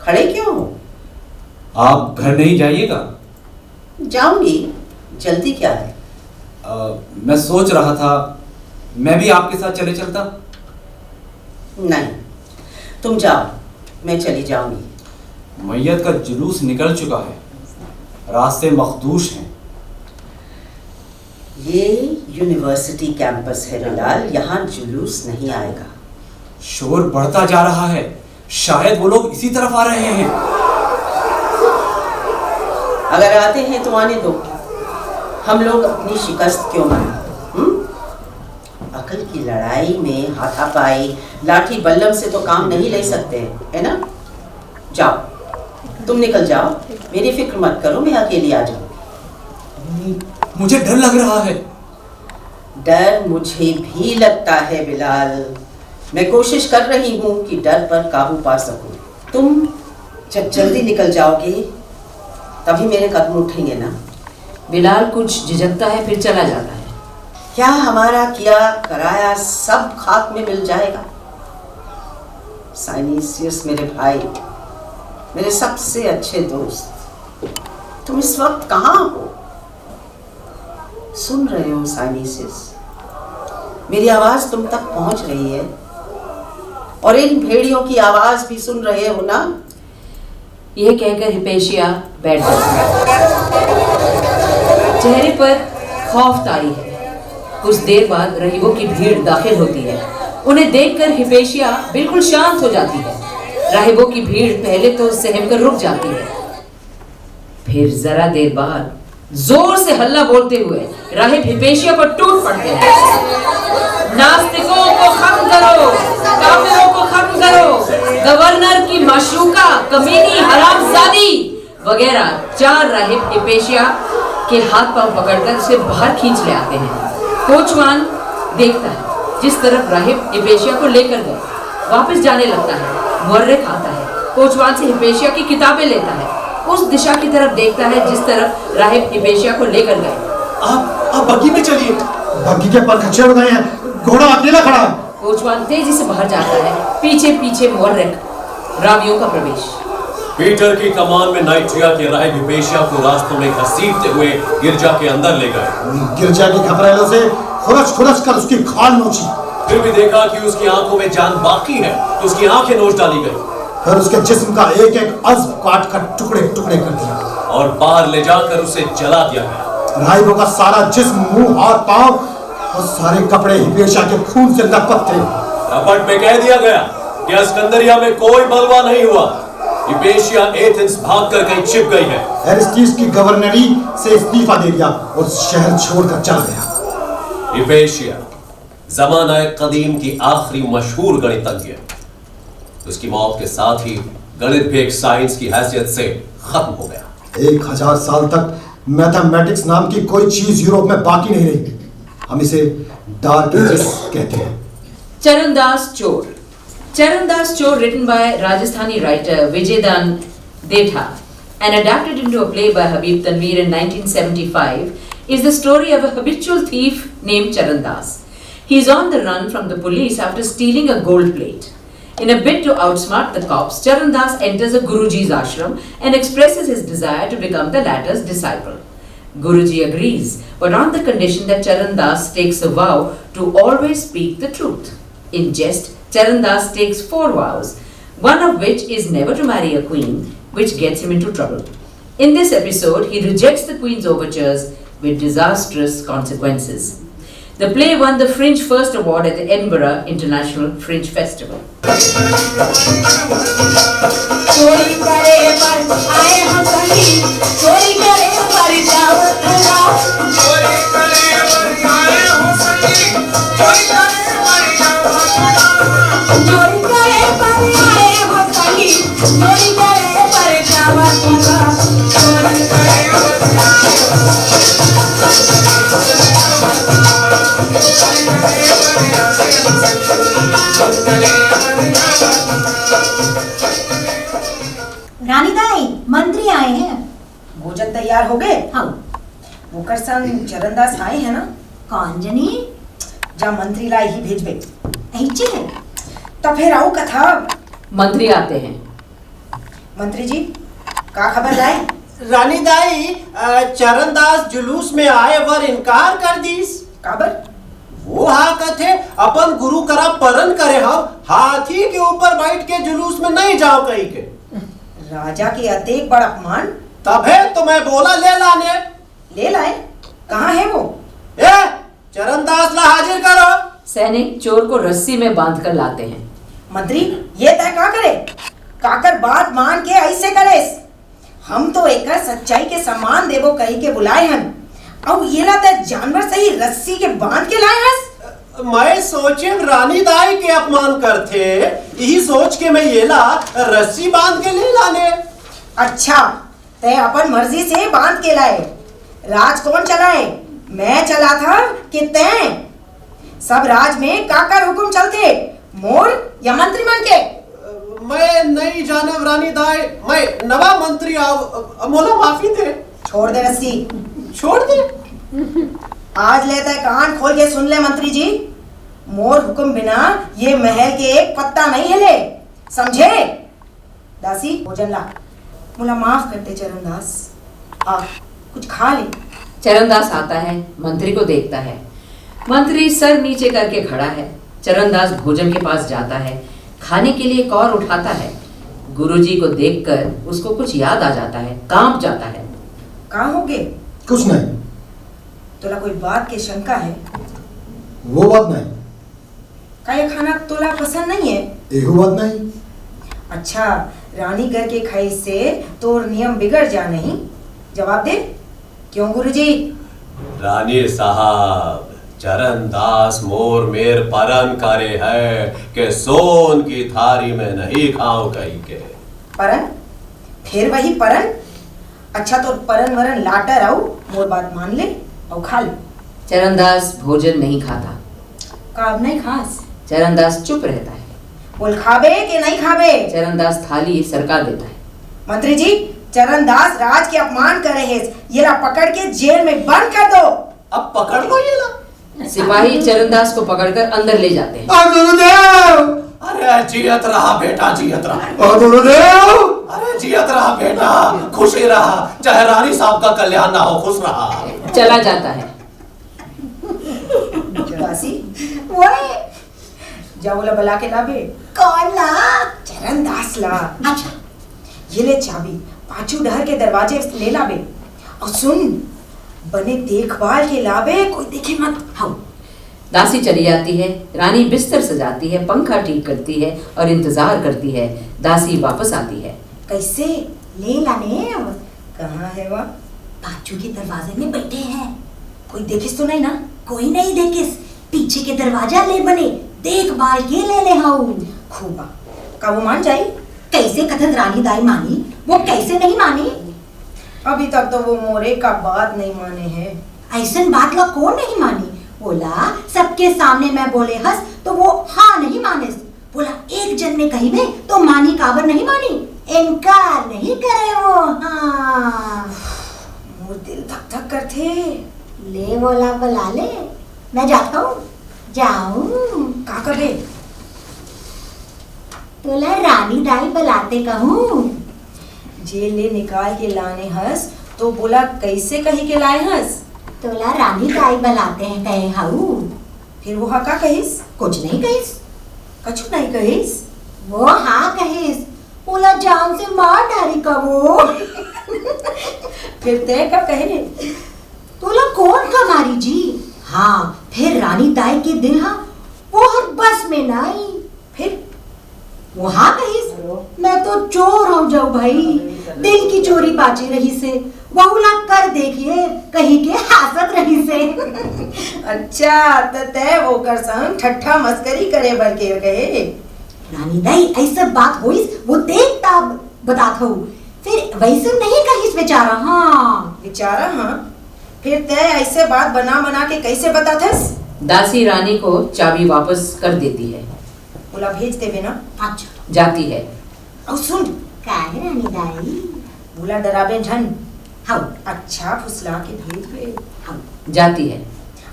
खड़े क्यों हो? आप घर नहीं जाइएगा? जाऊंगी, जल्दी क्या है? मैं सोच रहा था मैं भी आपके साथ चले चलता। नहीं, तुम जाओ, मैं चली जाऊंगी। मैयत का जुलूस निकल चुका है, रास्ते मखदूश हैं। ये यूनिवर्सिटी कैंपस है बिलाल, यहाँ जुलूस नहीं आएगा। शोर बढ़ता जा रहा है, शायद वो लोग इसी तरफ आ रहे हैं। अगर आते हैं तो आने दो, हम लोग अपनी शिकस्त क्यों माने? अकल की लड़ाई में हाथापाई लाठी बल्लम से तो काम नहीं ले सकते, है ना? जाओ, तुम निकल जाओ, मेरी फिक्र मत करो, मैं अकेली आ जाऊंगी। मुझे डर लग रहा है। डर मुझे भी लगता है बिलाल, मैं कोशिश कर रही हूँ कि डर पर काबू पा सकूं। तुम जब जल्दी निकल जाओगे तभी मेरे कदम उठेंगे ना? बिलाल कुछ झिझकता है, फिर चला जाता है। क्या हमारा किया कराया सब खाक में मिल जाएगा? साइनिसियस मेरे भाई, मेरे सबसे अच्छे दोस्त, तुम इस वक्त कहाँ हो? सुन रहे हो साइनिसियस? मेरी आवाज तुम तक पहुंच रही है और इन भेड़ियों की आवाज भी सुन रहे हो ना? यह कहकर हिपेशिया बैठ जाती है। चेहरे पर खौफ तारी है। कुछ देर बाद रहीबों की भीड़ दाखिल होती है। उन्हें देखकर हिपेशिया बिल्कुल शांत हो जाती है। राहिबों की भीड़ पहले तो सहम कर रुक जाती है, फिर जरा देर बाद जोर से हल्ला बोलते हुए राहिब हिपेशिया पर टूट पड़ते हैं। नास्तिकों को खत्म करो, काफिरों को खत्म करो, गवर्नर की माशूका, कमीनी, हरामजादी वगैरह। चार राहिब हिपेशिया के हाथ पांव पकड़कर उसे बाहर खींच ले आते हैं। कोचवान देखता है जिस तरफ राहिब हिपेशिया को लेकर गए, वापस जाने लगता है। मुअर्रिख आता है, कोचवान से हिपेशिया की किताबें लेता है। उस दिशा की तरफ देखता है जिस तरफ राहिब हिपेशिया को लेकर गए। आप बग्गी में चलिए। बग्गी के पर खच्चर गए हैं, घोड़ा अकेला खड़ा है। कोचवान तेजी से बाहर जाता है, पीछे पीछे मोरक रावियों का प्रवेश। पीटर की कमान में नाइट्रिया के राहिब हिपेशिया को रास्तों में घसीटते हुए गिरजा के अंदर ले गए। गिरजा की खपरेलों से खुरच कर उसकी खाल नोची। फिर भी देखा कि उसकी आंखों में जान बाकी है तो उसकी आंखें नोच डाली गई। फिर उसके जिस्म का एक एक अज़्ब काट कर टुकड़े टुकड़े कर दिया और बाहर ले जाकर उसे जला दिया गया। राहिबों का सारा जिस्म, मुंह, हाथ, पांव और सारे कपड़े हिपेशिया के खून से लथपथ थे। रपट में कह दिया गया कि अस्कंदरिया में कोई बलवा नहीं हुआ। हिपेशिया एथेंस भागकर कहीं छिप गई है। एरिस्टीस की गवर्नरी से इस्तीफा दे दिया और शहर छोड़कर चला गया। हिपेशिया ज़माना कदीम की आखिरी मशहूर गणितज्ञ। उसकी मौत के साथ ही गणित भी एक साइंस की हैसियत से खत्म हो गया। 1000 साल तक मैथमेटिक्स नाम की कोई चीज यूरोप में बाकी नहीं रही। हम इसे डार्क एजेस कहते हैं। चरणदास चोर। चरणदास चोर, written by Rajasthani writer Vijayadan Detha and adapted into a play by Habib Tanveer in 1975, is the story of a habitual thief named Charandas. He is on the run from the police after stealing a gold plate. In a bid to outsmart the cops, Charandas enters a Guruji's ashram and expresses his desire to become the latter's disciple. Guruji agrees, but on the condition that Charandas takes a vow to always speak the truth. In jest, Charandas takes 4 vows, one of which is never to marry a queen, which gets him into trouble. In this episode, he rejects the queen's overtures with disastrous consequences. The play won the Fringe First Award at the Edinburgh International Fringe Festival. चोरी करे पर आए हम कहीं, चोरी करे पर जाओ थोड़ा, चोरी करे पर आए हम कहीं, चोरी करे पर जाओ थोड़ा, चोरी करे पर आए हम कहीं, चोरी करे पर जाओ थोड़ा, चोरी करे पर रानी दाई, मंत्री आए हैं। भोजन तैयार हो गए? हाँ। मुकर संग चरणदास आए हैं ना? कौन जनी? जा मंत्री लाई ही भेजबे। ऐचे है। तो फिर आओ कथा। मंत्री आते हैं। मंत्री जी, का खबर लाए? रानी दाई, चरणदास जुलूस में आए वर इनकार कर दीस। काबर? वो हा कथे अपन गुरु करा परन करे, हम हाथी के ऊपर बैठ के जुलूस में नहीं जाओ कहीं के। राजा के अतेक बड़ा अपमान। तबे तो मैं बोला ले लाने। ले लाए? कहाँ है वो? ए, चरणदास ला हाजिर करो। सैनिक चोर को रस्सी में बांधकर लाते हैं। मंत्री, ये तय का करे? काकर बात मान के ऐसे करे? हम तो एक सच्चाई के सम्मान देवो कही के बुलाए हैं, अब ये लाते जानवर सही रस्सी के बांध के लाए हस। मैं सोचे रानी दाई के अपमान करते, यही सोच के मैं ये ला रस्सी बांध के ले लाने। अच्छा, तय अपन मर्जी से बांध के लाए। राज कौन चलाए? मैं चला था कि तय? सब राज में काकर हुकुम चलते, मोर या मंत्री बन के? मैं नहीं जाने रानी दाई, मैं नवा मंत्री आव, मोला माफी दे। छोड़ दे रस्सी। छोड़ दे। आज लेता है कान खोल के सुन ले मंत्री जी, मोर हुक्म बिना ये महल के एक पत्ता नहीं हिले, समझे? दासी, भोजन ला। मुला माफ करते चरणदास, आ कुछ खा ले। चरणदास आता है, मंत्री को देखता है। मंत्री सर नीचे करके खड़ा है। चरणदास भोजन के पास जाता है, खाने के लिए कौर उठाता है। गुरुजी को देखकर उसको कुछ याद आ जाता है, कांप जाता है। कहाँ होगे? कुछ नहीं। तोला कोई बात के शंका है? वो बात नहीं। का ये खाना तोला पसंद नहीं है? एहू बात नहीं। अच्छा, रानी घर के खाई से तोर नियम बिगड़ जा नहीं? जवाब दे। क्यों गुरुजी? रानी साहब, चरणदास मोर मेर परन करे है कि सोन की थारी में नहीं खाओ कहीं के। परन? फिर वही परन? अच्छा, तो परन वरन लाटर आओ, मोर बात मान ले और खा ले। चरणदास भोजन नहीं खाता। काब नहीं खास? चरणदास चुप रहता है। बोल खाबे कि नहीं खाबे? चरणदास थाली सरका देता है। मंत्री जी, चरणदास राज के अपमान करे है, ये ला पकड़ के जेल में बंद कर दो। अब पकड़ लो ये ला। सिपाही चरणदास को पकड़कर अंदर ले जाते हैं। गुरुदेव! अरे जियत रहा बेटा, जियत रहा। गुरुदेव! अरे जियत रहा बेटा, खुशी रहा, चाहे रानी साहब का कल्याण ना हो, खुश रहा। चला जाता है। दासी ओए जा बोला बुला के लावे। कौन ला? चरणदास ला। अच्छा ये ले चाबी, पाछू डहर के दरवाजे से ले लावे। और सुन, बने देखभाल के लावे, कोई देखे मत। हाँ। दासी चली जाती है। रानी बिस्तर सजाती है, पंखा ठीक करती है और इंतजार करती है। दासी वापस आती है। कैसे ले लाने? कहाँ है वह? पाछू के दरवाजे में बैठे हैं। कोई देखिस तो नहीं ना? कोई नहीं देखिस, पीछे के दरवाजा ले बने, देखभाल के ले ले हाउ। खूबा का वो मान जाई? कैसे कथन रानी दाई मानी? वो कैसे नहीं मानी? अभी तक तो वो मोरे का बात नहीं माने हैं। ऐसन बात ला कौन नहीं मानी? बोला सबके सामने मैं बोले हंस तो वो हाँ नहीं माने। बोला एक जन में कही में तो मानी काबर नहीं मानी, इनकार नहीं करे वो। हाँ मोर दिल धक धक करते। ले बोला बुला ले, मैं जाता हूँ। जाऊँ का करे? बोला रानी दाई बुलाते कहूँ। जेल ले निकाल के लाने हंस तो बोला कैसे कही के लाए हंस? तोला रानी दाई बुलाते हैं कहे हाउ। फिर वो हाँ का कहिस? कुछ नहीं कहिस। कछु नहीं कहिस? वो हाँ कहिस। बोला जान से मार डाली का वो। फिर तय का कहे? तोला कौन का मारी जी? हाँ फिर रानी दाई के दिल हाँ वो हर बस में नहीं। फिर वो हाँ कहिस, मैं तो चोर हो जाऊं भाई, दिल की चोरी बाजी रही से, बहुला कर देखिए कहीं के हासत रही से। अच्छा तो तय वो कर संग ठट्ठा मस्करी करे भर के गए। रानी दाई ऐसा बात होइस वो देखता बतात हो, फिर वैसे नहीं कहिस बेचारा। हाँ बेचारा हाँ, फिर तय ऐसे बात बना बना के कैसे बताथस? दासी रानी को चाबी वापस कर देती है। बोला भेज देवे ना। अच्छा जाती है। और सुन का है रानी दाई? बोला डराबे झन। हाँ अच्छा फुसला के भेज दे। हाँ जाती है।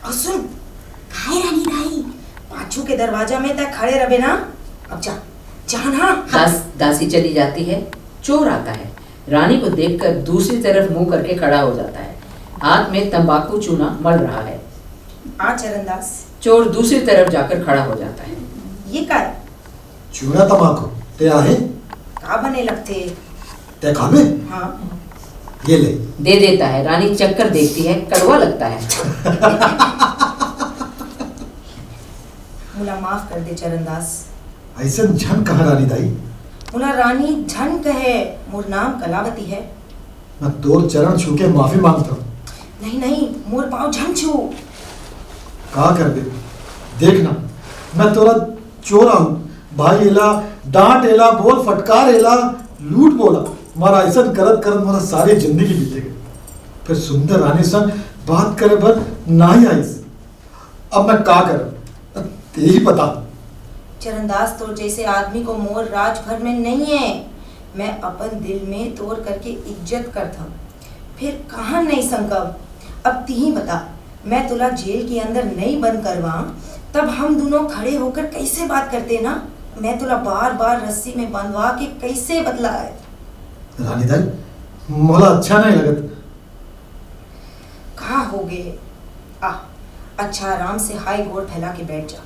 और सुन का है रानी दाई? पाछू के दरवाजा में तक खड़े रहे ना। अब जा जाना। दासी चली जाती है। चोर आता है। रानी को देखकर दूसरी तरफ मुंह करके खड़ा हो जाता है। हाथ में तंबाकू चूना मल रहा है। आ चरणदास। चोर दूसरी तरफ जाकर खड़ा हो जाता है। ये का चूना तंबाकू ते आहे? का बने लगते? ते खाबे? हाँ ये ले। दे देता है। रानी चक्कर देखती है, कड़वा लगता है। मुला माफ कर दे चरणदास। ऐसे झन कहा रानी दाई? मुला रानी झन कहे, मोर नाम कलावती है। मैं तोर चरण छू के माफी मांगता हूँ। नहीं नहीं, मोर पाँव झन छू। का कर दे? देखना मैं तोरा चोरा हूँ भाई। एला डांट एला, बोल फटकार एला, लूट बोला, मारा ऐसा करत करत मारा सारी जिंदगी बीते गई। फिर सुंदर रानी संग बात करे पर ना ही आईस। अब मैं का कर ते ही बता। चरणदास तोर जैसे आदमी को मोर राज भर में नहीं है। मैं अपन दिल में तोड़ करके इज्जत करता, फिर कहाँ नहीं संकब। अब ती ही बता, मैं तुला जेल के अंदर नहीं बंद करवा तब हम दोनों खड़े होकर कैसे बात करते ना। मैं तुला बार बार रस्सी में बंधवा के कैसे बतलाए। रानी दाई मोला अच्छा नहीं लगत। कहाँ हो गए? अच्छा आराम से हाई गोड़ फैला के बैठ जा।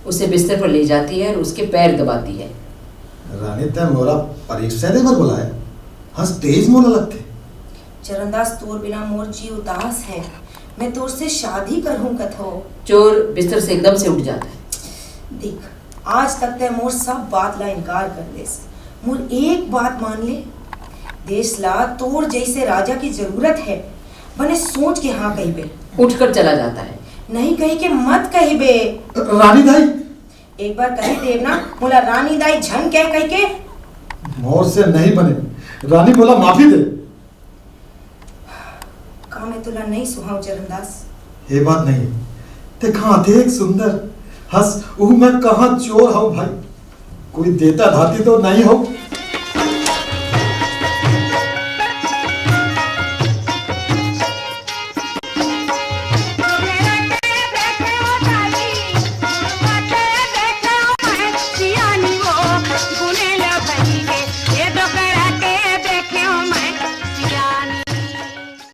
उसे बिस्तर पर ले जाती है और उसके पैर दबाती है। रानी तय मोरा परीक्षा दे बर बुलाया, हंस तेज मोला लगते। चरणदास तोर बिना मोर जी उदास है, मैं तोर से शादी करूं कथो। चोर बिस्तर से एकदम से उठ जाता है। देख आज तक ते मोर सब बात ला इनकार कर लेस, मोर एक बात मान ले। देश ला तोर जैसे राजा की जरूरत है, बने सोच के हाँ कही बे। उठकर चला जाता है। नहीं कही के मत कही बे। रानी दाई एक बार कही देव ना, बोला रानी दाई झन क्या कही के। मोर से नहीं बने, रानी बोला माफी दे। का मैं तुला नहीं सुहाऊं चरणदास? ये बात नहीं, ते कहाँ देख सुंदर हंस, मैं कहाँ चोर हूँ भाई, कोई देता धाती तो नहीं हो।